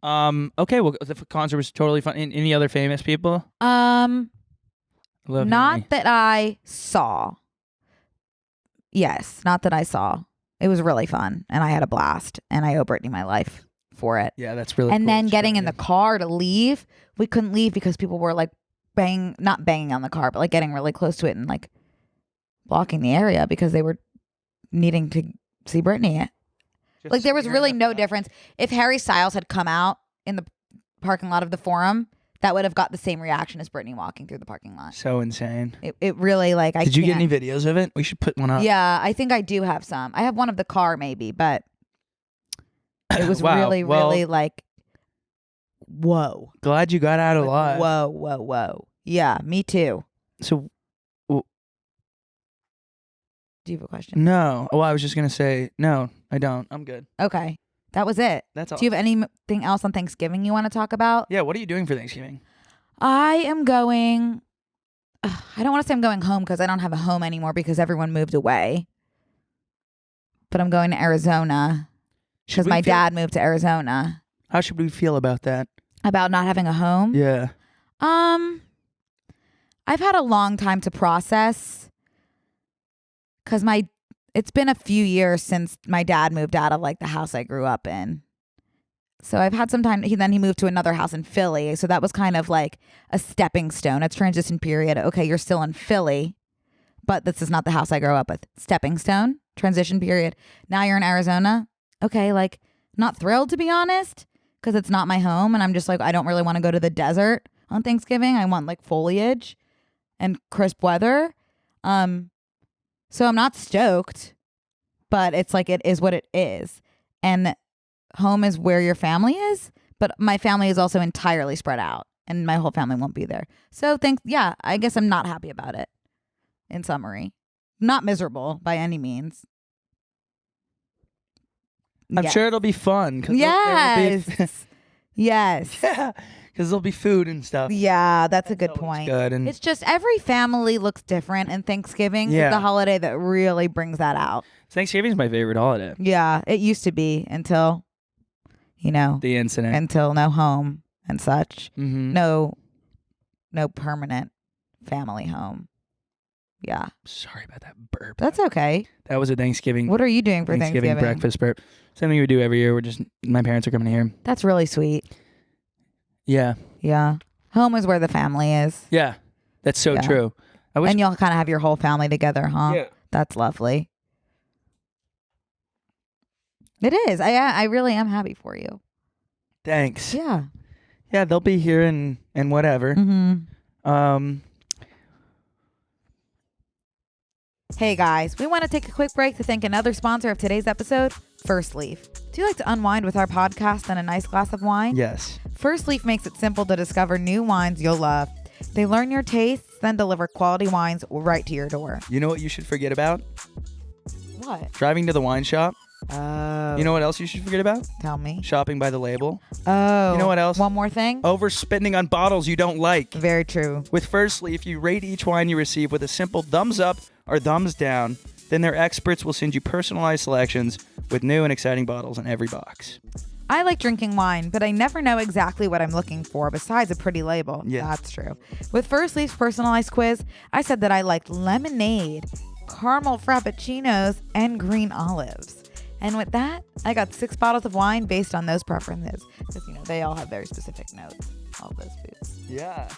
Okay. Well, the concert was totally fun. Any other famous people? Not that I saw. Yes, not that I saw. It was really fun, and I had a blast, and I owe Brittany my life for it. Yeah, that's really. And cool. then getting in the car to leave, we couldn't leave because people were like not banging on the car, but like getting really close to it and like blocking the area because they were needing to see Brittany. Like there was really no difference. If Harry Styles had come out in the parking lot of the Forum, that would have got the same reaction as Brittany walking through the parking lot. So insane. It really like Did you get any videos of it? We should put one up. Yeah, I think I do have some. I have one of the car maybe, but it was really like, whoa. Glad you got out alive. Whoa. Yeah, me too. So, do you have a question? No. Well, I was just going to say, no, I don't. I'm good. Okay. That was it. That's all. Do you have anything else on Thanksgiving you want to talk about? Yeah. What are you doing for Thanksgiving? I am going. I don't want to say I'm going home because I don't have a home anymore because everyone moved away. But I'm going to Arizona because my dad moved to Arizona. How should we feel about that? About not having a home? Yeah. I've had a long time to process because it's been a few years since my dad moved out of like the house I grew up in. So I've had some time. Then he moved to another house in Philly. So that was kind of like a stepping stone, a transition period. Okay, you're still in Philly, but this is not the house I grew up with. Stepping stone, transition period. Now you're in Arizona. Okay, like not thrilled to be honest because it's not my home. And I'm just like, I don't really want to go to the desert on Thanksgiving. I want like foliage and crisp weather. So I'm not stoked, but it's like it is what it is. And home is where your family is, but my family is also entirely spread out. and my whole family won't be there. So I guess I'm not happy about it. In summary, not miserable by any means. I'm sure it'll be fun. Yes. Yes. Yeah, because there'll be food and stuff. Yeah, that's a good point. Good. And it's just every family looks different, and Thanksgiving is the holiday that really brings that out. Thanksgiving's my favorite holiday. Yeah, it used to be until, the incident. Until no home and such. Mm-hmm. No permanent family home. Yeah. Sorry about that burp. That's okay. That was a Thanksgiving. What are you doing for Thanksgiving? Breakfast burp. Something we do every year. My parents are coming here. That's really sweet. Yeah. Yeah. Home is where the family is. Yeah. That's so true. And you'll kind of have your whole family together, huh? Yeah. That's lovely. It is. I really am happy for you. Thanks. Yeah. Yeah, they'll be here and whatever. Mm-hmm. Hey guys, we want to take a quick break to thank another sponsor of today's episode, First Leaf. Do you like to unwind with our podcast and a nice glass of wine? Yes. First Leaf makes it simple to discover new wines you'll love. They learn your tastes, then deliver quality wines right to your door. You know what you should forget about? What? Driving to the wine shop. Oh. You know what else you should forget about? Tell me. Shopping by the label. Oh. You know what else? One more thing? Overspending on bottles you don't like. Very true. With First Leaf, you rate each wine you receive with a simple thumbs up or thumbs down. Then their experts will send you personalized selections with new and exciting bottles in every box. I like drinking wine, but I never know exactly what I'm looking for besides a pretty label. Yeah. That's true. With First Leaf's personalized quiz, I said that I liked lemonade, caramel frappuccinos, and green olives. And with that, I got 6 bottles of wine based on those preferences. Because, they all have very specific notes, all those foods. Yeah.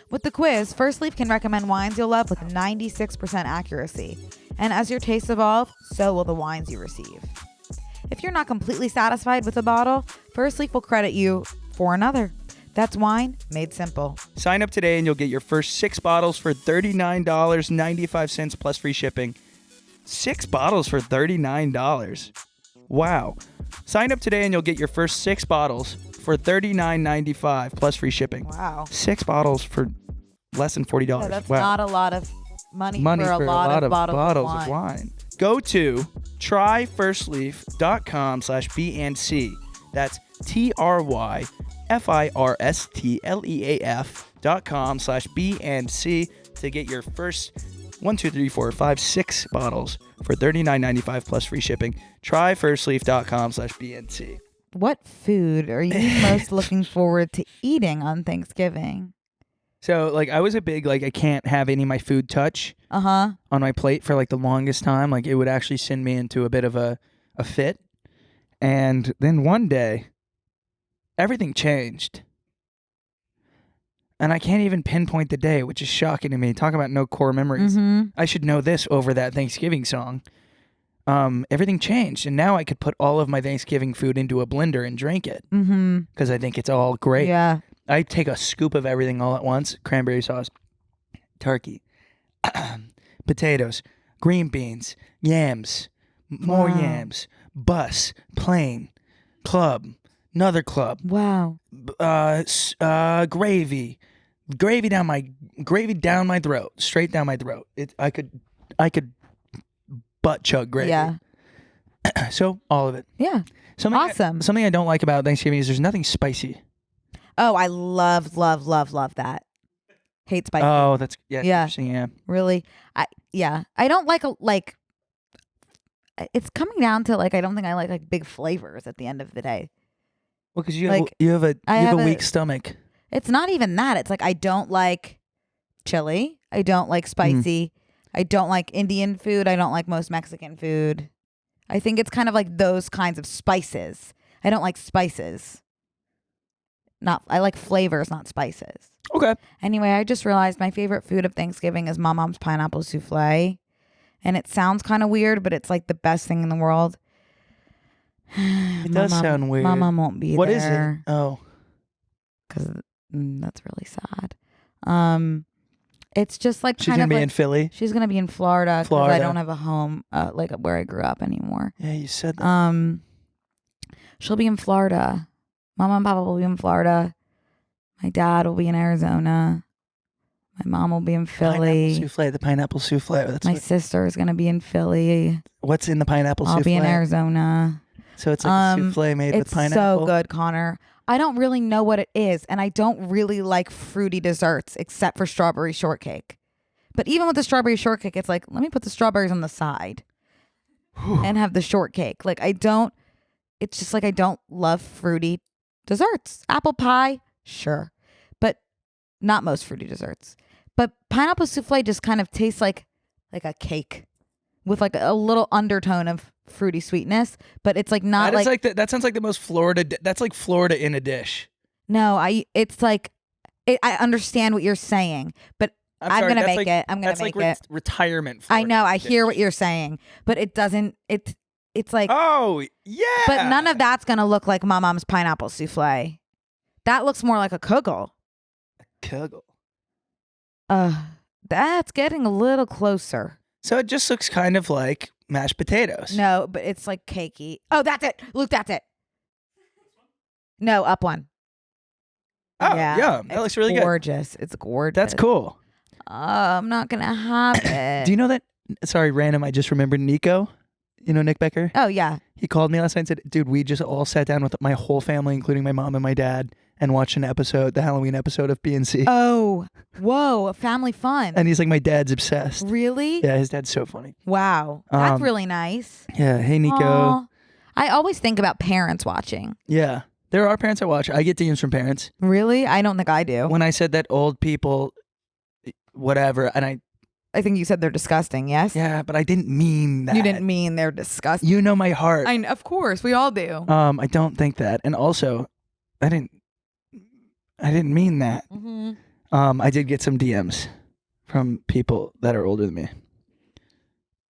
With the quiz, First Leaf can recommend wines you'll love with 96% accuracy. And as your tastes evolve, so will the wines you receive. If you're not completely satisfied with a bottle, First Leaf will credit you for another. That's wine made simple. Sign up today and you'll get your first 6 bottles for $39.95 plus free shipping. 6 bottles for $39. Wow. Sign up today and you'll get your first 6 bottles for $39.95 plus free shipping. Wow. 6 bottles for less than $40. Yeah, that's wow. not a lot of money for a lot of bottles of wine. Go to tryfirstleaf.com/BNC. That's tryfirstleaf.com/BNC to get your first 6 bottles for $39.95 plus free shipping. Tryfirstleaf.com/BNC. What food are you most looking forward to eating on Thanksgiving? So, I was a big, I can't have any of my food touch on my plate for, the longest time. It would actually send me into a bit of a fit. And then one day, everything changed. And I can't even pinpoint the day, which is shocking to me. Talk about no core memories. Mm-hmm. I should know this over that Thanksgiving song. Everything changed, and now I could put all of my Thanksgiving food into a blender and drink it. Because I think it's all great. Yeah. I take a scoop of everything all at once. Cranberry sauce, turkey, potatoes, green beans, yams, more yams, bus, plain, club, another club. Wow. Gravy down my throat, straight down my throat. I could butt chug gravy. Yeah. So all of it. Yeah. Something I don't like about Thanksgiving is there's nothing spicy. Oh, I love that. Hate spicy. Oh, that's Yeah. interesting. Yeah. Really? I don't like it's coming down to I don't think I like big flavors at the end of the day. Well, because you have a weak stomach. It's not even that. It's I don't like chili. I don't like spicy. I don't like Indian food. I don't like most Mexican food. I think it's kind of those kinds of spices. I don't like spices. I like flavors, not spices. Okay. Anyway, I just realized my favorite food of Thanksgiving is my mom's pineapple souffle. And it sounds kind of weird, but it's the best thing in the world. It does sound weird. My mom won't be there. What is it? Oh. Because that's really sad. It's just she's going to be in Philly? She's going to be in Florida because I don't have a home where I grew up anymore. Yeah, you said that. She'll be in Florida. Mama and Papa will be in Florida. My dad will be in Arizona. My mom will be in Philly. Pineapple souffle, the pineapple souffle. My sister is going to be in Philly. What's in the pineapple souffle? I'll be in Arizona. So it's like a souffle made with pineapple? It's so good, Connor. I don't really know what it is, and I don't really like fruity desserts except for strawberry shortcake. But even with the strawberry shortcake, it's like, let me put the strawberries on the side and have the shortcake. Like, it's just like I don't love fruity desserts. Apple pie, sure. But not most fruity desserts. But pineapple souffle just kind of tastes like a cake with like a little undertone of fruity sweetness. But it's like not that sounds like the most Florida. That's like Florida in a dish. No, I understand what you're saying, but I'm going to make it. I'm going to make it. Retirement. I know. I hear what you're saying, but it doesn't. It's like. Oh yeah. But none of that's going to look like my mom's pineapple souffle. That looks more like a kugel. Kugel. That's getting a little closer. So it just looks kind of like mashed potatoes. No, but it's like cakey. Oh, that's it. Luke, that's it. No, up one. Oh, yeah. That looks really gorgeous. It's gorgeous. That's cool. I'm not going to have it. Do you know that? Sorry, random. I just remembered Nico. You know Nick Becker? Oh, yeah. He called me last night and said, dude, we just all sat down with my whole family, including my mom and my dad, and watched the Halloween episode of BNC. Oh, whoa. Family fun. And he's like, my dad's obsessed. Really? Yeah, his dad's so funny. Wow. That's really nice. Yeah. Hey, Nico. Aww. I always think about parents watching. Yeah. There are parents that watch. I get DMs from parents. Really? I don't think I do. When I said that old people, whatever, and I think you said they're disgusting, yes? Yeah, but I didn't mean that. You didn't mean they're disgusting. You know my heart. Of course, we all do. I don't think that. And also, I didn't mean that. Mm-hmm. I did get some DMs from people that are older than me.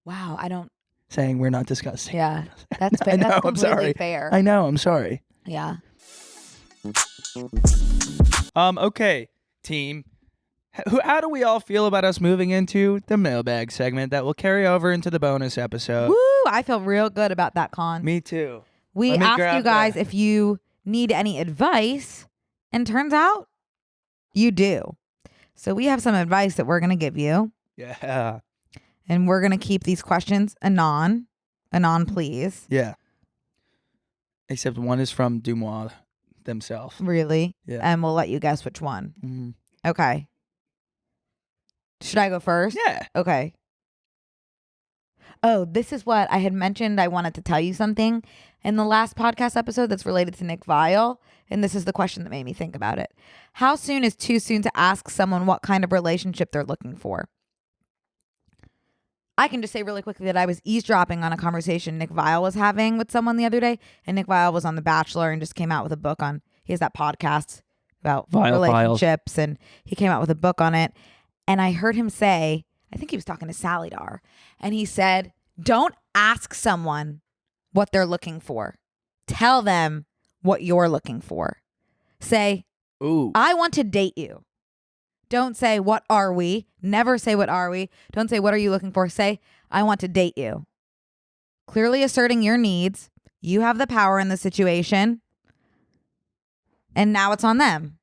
Wow, I don't. Saying we're not disgusting. Yeah, that's fair. I know, that's I'm sorry. Fair. I know, I'm sorry. Yeah. Okay, team. How do we all feel about us moving into the mailbag segment that will carry over into the bonus episode? Woo! I feel real good about that, Con. Me too. We asked you guys if you need any advice, and turns out you do. So we have some advice that we're going to give you. Yeah. And we're going to keep these questions anon, please. Yeah. Except one is from Dumois themselves. Really? Yeah. And we'll let you guess which one. Mm-hmm. Okay. Should I go first? Yeah. Okay. Oh, this is what I had mentioned. I wanted to tell you something in the last podcast episode that's related to Nick Viall. And this is the question that made me think about it. How soon is too soon to ask someone what kind of relationship they're looking for? I can just say really quickly that I was eavesdropping on a conversation Nick Viall was having with someone the other day. And Nick Viall was on The Bachelor and just came out with a book on, he has that podcast about relationships. And he came out with a book on it. And I heard him say, I think he was talking to Sally Dar, and he said, don't ask someone what they're looking for. Tell them what you're looking for. Say, ooh, I want to date you. Don't say, what are we? Never say, what are we? Don't say, what are you looking for? Say, I want to date you. Clearly asserting your needs. You have the power in the situation. And now it's on them.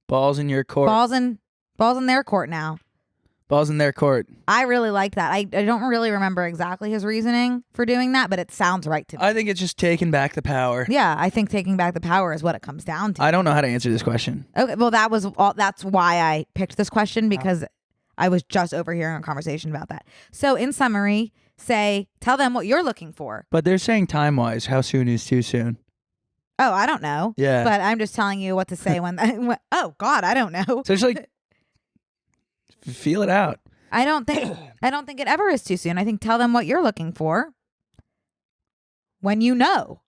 Balls in your court. Balls in their court now. Balls in their court. I really like that. I don't really remember exactly his reasoning for doing that, but it sounds right to me. I think it's just taking back the power. Yeah, I think taking back the power is what it comes down to. I don't know how to answer this question. Okay, well, that's why I picked this question, because I was just overhearing a conversation about that. So in summary, tell them what you're looking for. But they're saying time-wise, how soon is too soon? Oh, I don't know. Yeah. But I'm just telling you what to say when oh, God, I don't know. So it's like, feel it out. I don't think it ever is too soon. I think tell them what you're looking for when you know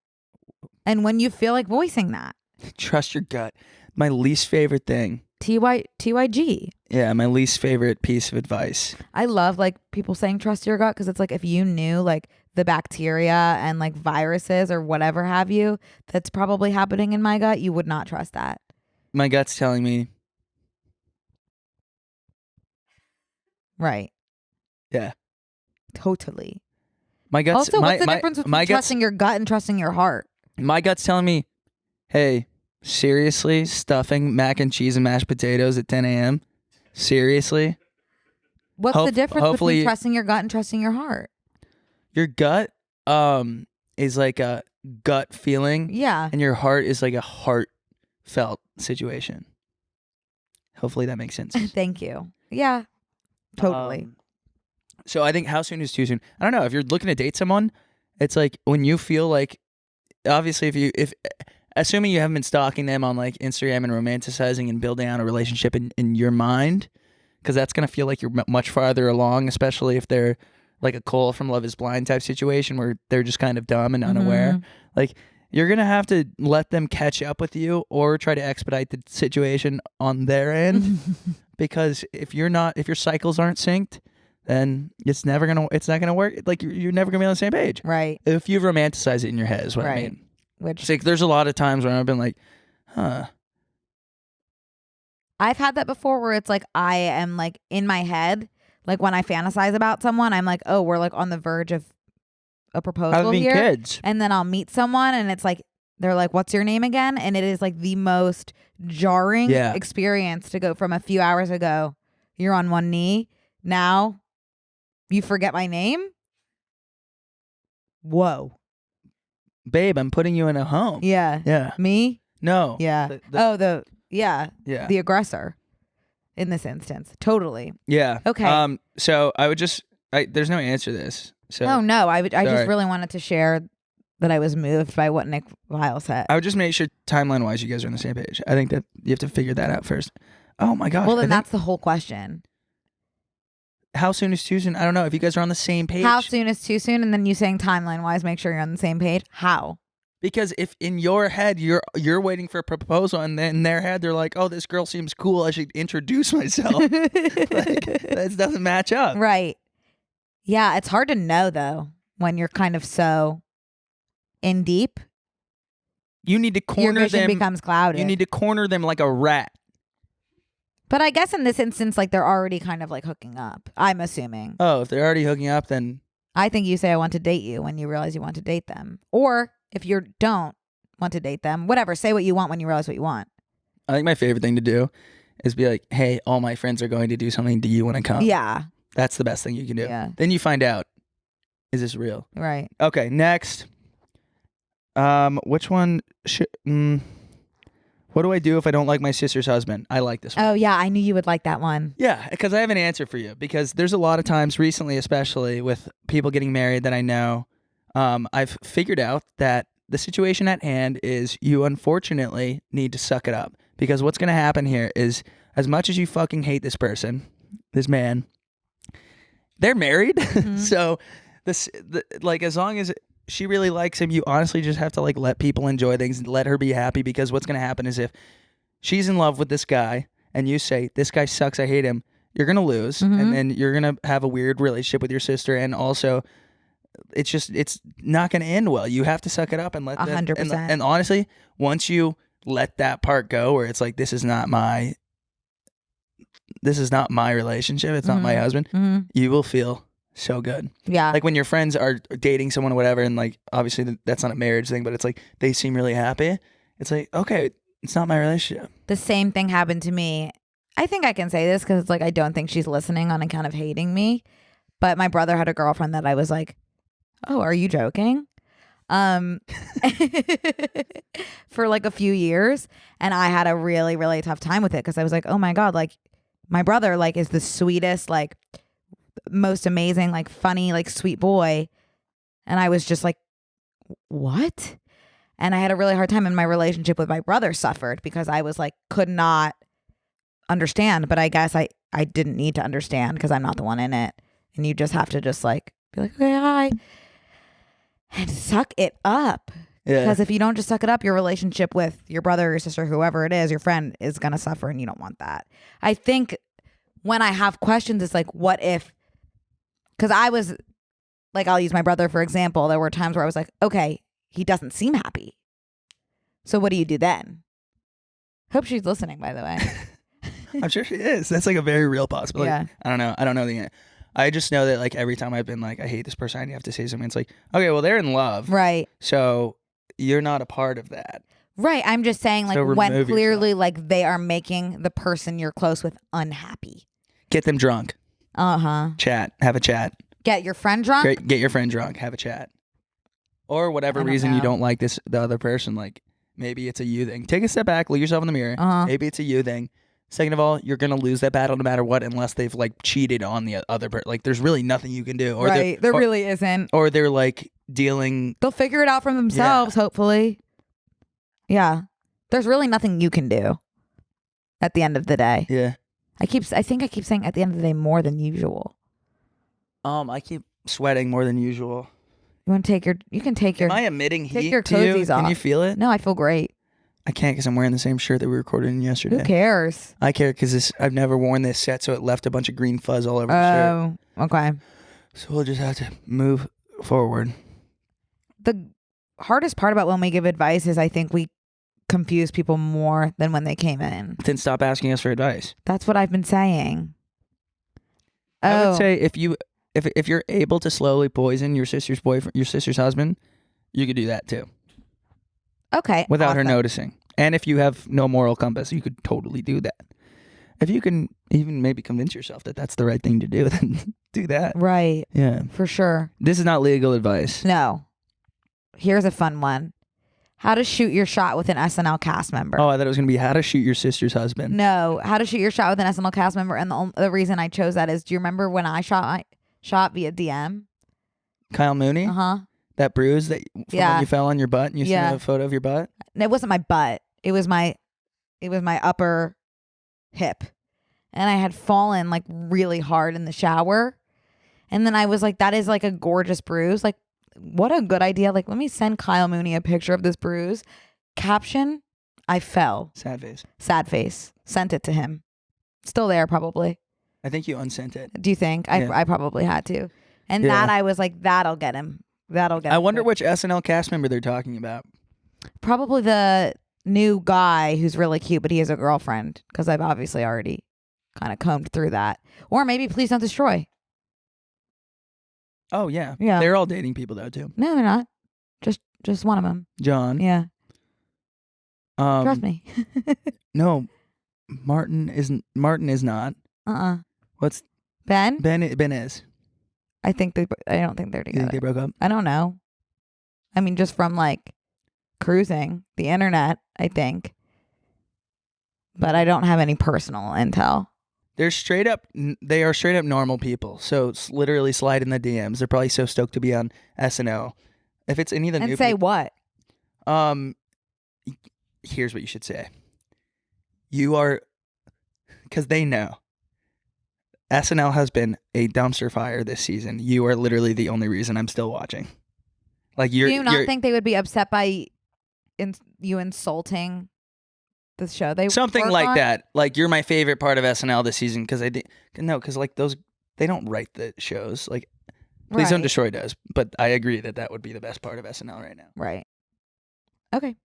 and when you feel like voicing that. Trust your gut. My least favorite thing. TYG. Yeah, my least favorite piece of advice. I love like people saying trust your gut, because it's like if you knew like the bacteria and like viruses or whatever have you that's probably happening in my gut, you would not trust that. My gut's telling me. Right. Yeah. Totally. My gut's also, what's the difference between trusting your gut and trusting your heart? My gut's telling me, hey, Seriously? Stuffing mac and cheese and mashed potatoes at 10 a.m.? Seriously? What's the difference hopefully between trusting your gut and trusting your heart? Your gut is like a gut feeling. Yeah. And your heart is like a heartfelt situation. Hopefully that makes sense. Thank you. Yeah. Totally. So I think how soon is too soon? I don't know. If you're looking to date someone, it's like when you feel like, obviously if assuming you haven't been stalking them on like Instagram and romanticizing and building out a relationship in your mind, because that's going to feel like you're much farther along, especially if they're like a Cole from Love is Blind type situation where they're just kind of dumb and unaware. Like, you're going to have to let them catch up with you or try to expedite the situation on their end. Because if your cycles aren't synced, then it's not gonna work. Like, you're never gonna be on the same page. Right. If you romanticize it in your head is what I mean. Which, it's like, there's a lot of times where I've been like, huh. I've had that before where it's like I am like in my head, like when I fantasize about someone, I'm like, oh, we're like on the verge of a proposal Having here. kids. And then I'll meet someone and it's like, they're like, what's your name again? And it is like the most jarring experience to go from a few hours ago, you're on one knee. Now you forget my name? Whoa. Babe, I'm putting you in a home. Yeah. Yeah. Me? No. Yeah. Yeah. The aggressor in this instance. Totally. Yeah. Okay. So I would there's no answer to this. So oh no, I just really wanted to share that I was moved by what Nick Vile said. I would just make sure timeline wise you guys are on the same page. I think that you have to figure that out first. Oh my gosh. Well, then that's the whole question. How soon is too soon? I don't know. If you guys are on the same page. How soon is too soon? And then you saying timeline wise, make sure you're on the same page. How? Because if in your head you're waiting for a proposal, and then in their head they're like, oh, this girl seems cool, I should introduce myself. Like, that doesn't match up. Right. Yeah, it's hard to know though when you're kind of so in deep. You need to corner your vision them. Becomes clouded. You need to corner them like a rat. But I guess in this instance, like they're already kind of like hooking up. I'm assuming. Oh, if they're already hooking up, then I think you say I want to date you when you realize you want to date them. Or if you don't want to date them, whatever, say what you want when you realize what you want. I think my favorite thing to do is be like, hey, all my friends are going to do something. Do you want to come? Yeah. That's the best thing you can do. Yeah. Then you find out, is this real? Right. Okay, next. Which one should... what do I do if I don't like my sister's husband? I like this one. Oh, yeah. I knew you would like that one. Yeah, because I have an answer for you. Because there's a lot of times recently, especially with people getting married that I know, I've figured out that the situation at hand is you unfortunately need to suck it up. Because what's going to happen here is, as much as you fucking hate this person, this man, they're married. Mm-hmm. So like, as long as she really likes him, you honestly just have to like let people enjoy things and let her be happy. Because what's going to happen is if she's in love with this guy and you say, this guy sucks, I hate him, you're going to lose. Mm-hmm. And then you're going to have a weird relationship with your sister. And also, it's not going to end well. You have to suck it up and let 100%. And honestly, once you let that part go where it's like, this is not my relationship, it's not my husband, you will feel so good. Yeah. Like when your friends are dating someone or whatever, and like, obviously that's not a marriage thing, but it's like, they seem really happy. It's like, okay, it's not my relationship. The same thing happened to me. I think I can say this because like, I don't think she's listening on account of hating me. But my brother had a girlfriend that I was like, oh, are you joking? For like a few years. And I had a really, really tough time with it because I was like, oh my God, like my brother like is the sweetest, like most amazing, like funny, like sweet boy. And I was just like, what? And I had a really hard time, and my relationship with my brother suffered because I was like, could not understand. But I guess I didn't need to understand because I'm not the one in it. And you just have to just like be like, okay, hi. And suck it up. Yeah. Because if you don't just suck it up, your relationship with your brother or your sister, whoever it is, your friend is going to suffer, and you don't want that. I think when I have questions, it's like, what if, because I was like, I'll use my brother for example. There were times where I was like, okay, he doesn't seem happy. So what do you do then? Hope she's listening, by the way. I'm sure she is. That's like a very real possibility. Yeah. I don't know. I don't know the end. I just know that like every time I've been like, I hate this person, and you have to say something. It's like, okay, well, they're in love. Right. So you're not a part of that. Right. I'm just saying, like, So when remove clearly, yourself. like, they are making the person you're close with unhappy. Get them drunk. Chat. Have a chat. Get your friend drunk. Get your friend drunk. Have a chat. Or whatever reason you don't like the other person. Like maybe it's a you thing. Take a step back. Look yourself in the mirror. Maybe it's a you thing. Second of all, you're gonna lose that battle no matter what, unless they've like cheated on the other person. Like there's really nothing you can do. Or There really isn't. Or they're like dealing. They'll figure it out for themselves. Hopefully. Yeah. There's really nothing you can do. At the end of the day. Yeah. I think I keep saying at the end of the day more than usual. I keep sweating more than usual. You want to take your? You can take your. Am I emitting heat? Take your to you? cozies off. Can you feel it? No, I feel great. I can't because I'm wearing the same shirt that we recorded in yesterday. Who cares? I care because I've never worn this set, so it left a bunch of green fuzz all over the shirt. Oh, okay. So we'll just have to move forward. The hardest part about when we give advice is I think we confuse people more than when they came in. Then stop asking us for advice. That's what I've been saying. I would say if you're able to slowly poison your sister's boyfriend, your sister's husband, you could do that too. Okay. Without her noticing. And if you have no moral compass, you could totally do that. If you can even maybe convince yourself that that's the right thing to do, then do that. Right. Yeah. For sure. This is not legal advice. No. Here's a fun one. How to shoot your shot with an SNL cast member. Oh, I thought it was going to be how to shoot your sister's husband. No. How to shoot your shot with an SNL cast member. And the reason I chose that is, do you remember when I shot via DM? Kyle Mooney? That bruise that when you fell on your butt and you sent a photo of your butt? It wasn't my butt. It was my upper hip. And I had fallen like really hard in the shower. And then I was like, that is like a gorgeous bruise. Like, what a good idea. Like, let me send Kyle Mooney a picture of this bruise. Caption, I fell. Sad face. Sad face. Sent it to him. Still there, probably. I think you unsent it. Do you think? Yeah. I probably had to. And that I was like, that'll get him. That'll get him. I wonder which SNL cast member they're talking about. Probably the new guy who's really cute, but he has a girlfriend, because I've obviously already kind of combed through that. Or maybe Please Don't Destroy. Oh, yeah. Yeah. They're all dating people, though, too. No, they're not. Just one of them. John. Yeah. Trust me. No. Martin is not. What's Ben? Ben is. I don't think they're You together. think they broke up? I don't know. I mean, just from like cruising the internet, I think. But I don't have any personal intel. They are straight up normal people. So it's literally slide in the DMs. They're probably so stoked to be on SNL. If it's any of the new And say what? Here's what you should say. You are, because they know. SNL has been a dumpster fire this season. You are literally the only reason I'm still watching. Like Do you not think they would be upset by you insulting the show? They something work like on? that. Like you're my favorite part of SNL this season because because like those they don't write the shows. Like Please Don't Destroy does, but I agree that would be the best part of SNL right now. Right. Okay.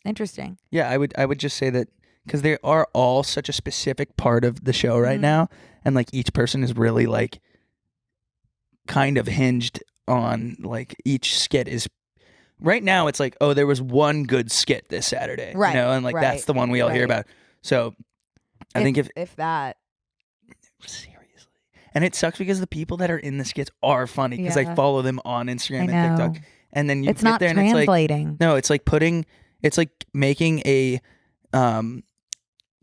Interesting. Yeah, I would just say that because they are all such a specific part of the show right now, and like each person is really like kind of hinged on like each skit is. Right now, it's like, oh, there was one good skit this Saturday, right? You know, and like that's the one we all hear about. So I think if that seriously, and it sucks because the people that are in the skits are funny because I follow them on Instagram and TikTok, and then you it's get not there and translating. it's like no, it's like making a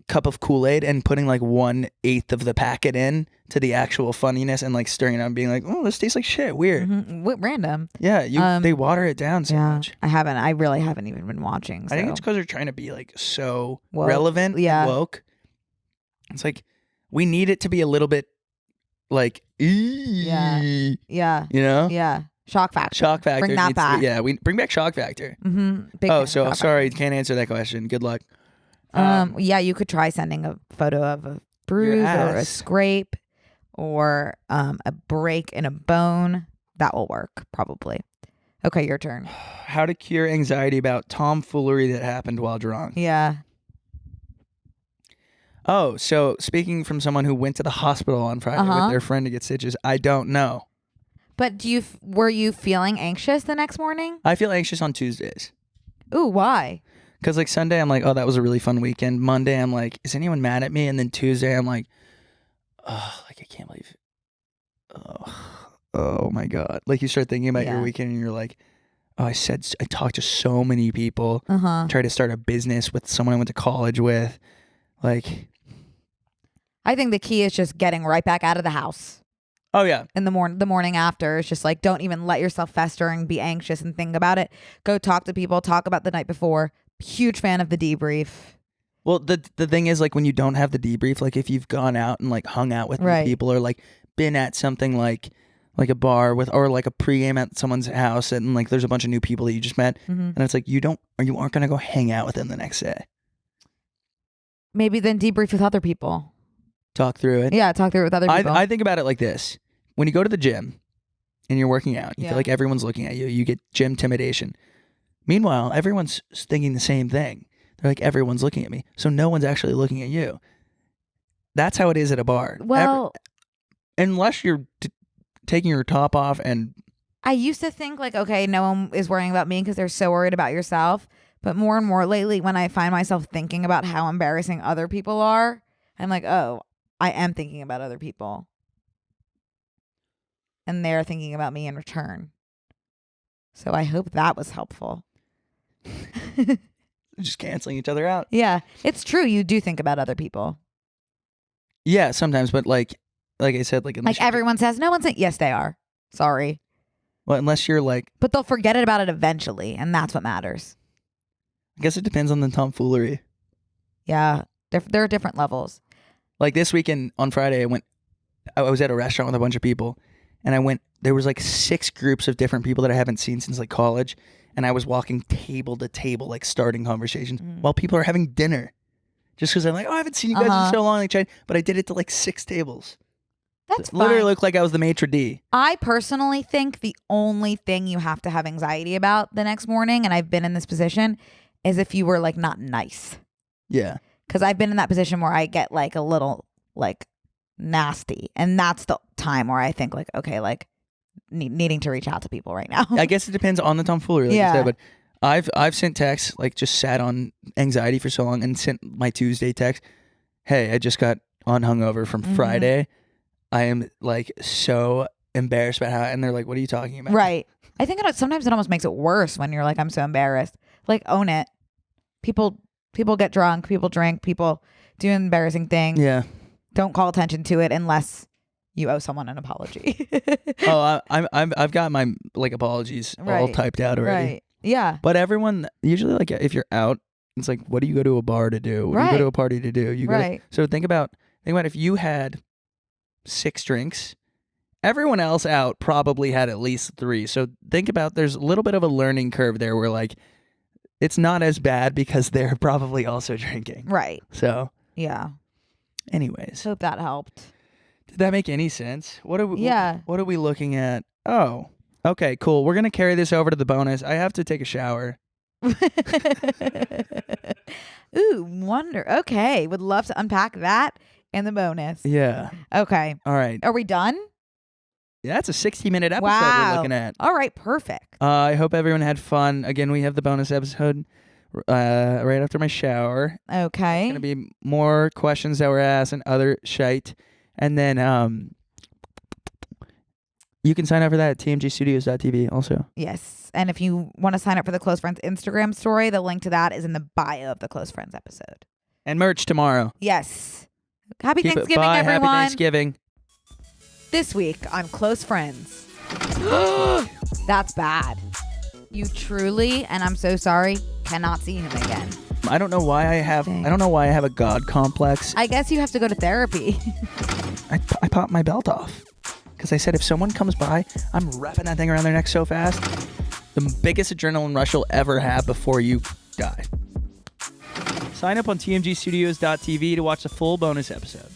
cup of Kool-Aid and putting like 1/8 of the packet in to the actual funniness and like stirring it up and being like, oh, this tastes like shit. Weird. Random. Yeah. They water it down so much. I really haven't even been watching. So. I think it's because they're trying to be like so woke. relevant and woke. It's like, we need it to be a little bit like, yeah. You know? Yeah. Shock factor. Shock factor. Bring that back. We bring back shock factor. Mm-hmm. Sorry, can't answer that question. Good luck. Yeah, you could try sending a photo of a bruise or a scrape or a break in a bone. That will work, probably. Okay, your turn. How to cure anxiety about tomfoolery that happened while drunk. Yeah. Oh, so speaking from someone who went to the hospital on Friday with their friend to get stitches, I don't know. But were you feeling anxious the next morning? I feel anxious on Tuesdays. Ooh, why? Because like Sunday, I'm like, oh, that was a really fun weekend. Monday, I'm like, is anyone mad at me? And then Tuesday, I'm like, oh, like I can't believe, oh my God. Like you start thinking about your weekend and you're like, oh, I talked to so many people. Tried to start a business with someone I went to college with. Like, I think the key is just getting right back out of the house. Oh yeah. In the morning after, it's just like, don't even let yourself fester and be anxious and think about it. Go talk to people, talk about the night before. Huge fan of the debrief. Well, the thing is, like, when you don't have the debrief, like if you've gone out and like hung out with people or like been at something like a bar with, or like a pregame at someone's house and like there's a bunch of new people that you just met, and it's like you aren't gonna go hang out with them the next day. Maybe then debrief with other people. Talk through it. Yeah, talk through it with other people. I think about it like this. When you go to the gym and you're working out, you feel like everyone's looking at you. You get gym intimidation. Meanwhile, everyone's thinking the same thing. They're like, everyone's looking at me. So no one's actually looking at you. That's how it is at a bar. Well, unless you're taking your top off and... I used to think like, okay, no one is worrying about me because they're so worried about yourself. But more and more lately, when I find myself thinking about how embarrassing other people are, I'm like, oh, I am thinking about other people. And they're thinking about me in return. So I hope that was helpful. Just canceling each other out. Yeah, it's true. You do think about other people. Yeah, sometimes, but like I said, like everyone says, no one's. Yes, they are. Sorry. Well, unless you're like, but they'll forget about it eventually, and that's what matters. I guess it depends on the tomfoolery. Yeah, there are different levels. Like this weekend on Friday, I was at a restaurant with a bunch of people, and there was like 6 groups of different people that I haven't seen since like college, and I was walking table to table, like starting conversations while people are having dinner. Just because I'm like, oh, I haven't seen you guys in so long, like, but I did it to like 6 tables. That's fine. Literally looked like I was the maitre d'. I personally think the only thing you have to have anxiety about the next morning, and I've been in this position, is if you were like not nice. Yeah. Because I've been in that position where I get like a little like nasty, and that's the time where I think like, okay, like needing to reach out to people right now. I guess it depends on the tomfoolery, like you said, but I've sent texts, like just sat on anxiety for so long and sent my Tuesday text, hey, I just got hungover from Friday. I am like so embarrassed about how, and they're like, what are you talking about? Right. I think sometimes it almost makes it worse when you're like, I'm so embarrassed. Like, own it. People get drunk, people drink, people do embarrassing things. Yeah. Don't call attention to it unless you owe someone an apology. I've got my like apologies all typed out already. Right. Yeah. But everyone usually, like, if you're out, it's like, what do you go to a bar to do? What do you go to a party to do? You go so think about if you had 6 drinks, everyone else out probably had at least 3. So think about, there's a little bit of a learning curve there where like it's not as bad because they're probably also drinking. Right. So yeah. Anyways, hope that helped. Did that make any sense? What are we looking at? Oh, okay, cool. We're gonna carry this over to the bonus. I have to take a shower. Ooh, wonder. Okay, would love to unpack that in the bonus. Yeah. Okay. All right. Are we done? Yeah, that's a 60-minute episode we're looking at. All right, perfect. I hope everyone had fun. Again, we have the bonus episode right after my shower. Okay. There's going to be more questions that were asked and other shite. And then you can sign up for that at tmgstudios.tv also. Yes. And if you want to sign up for the Close Friends Instagram story, the link to that is in the bio of the Close Friends episode. And merch tomorrow. Yes. Happy Thanksgiving, Bye. everyone. Happy Thanksgiving. This week on Close Friends. That's bad. You truly, and I'm so sorry, cannot see him again. I don't know why I have a God complex. I guess you have to go to therapy. I popped my belt off because I said if someone comes by, I'm wrapping that thing around their neck so fast. The biggest adrenaline rush you'll ever have before you die. Sign up on tmgstudios.tv to watch the full bonus episode.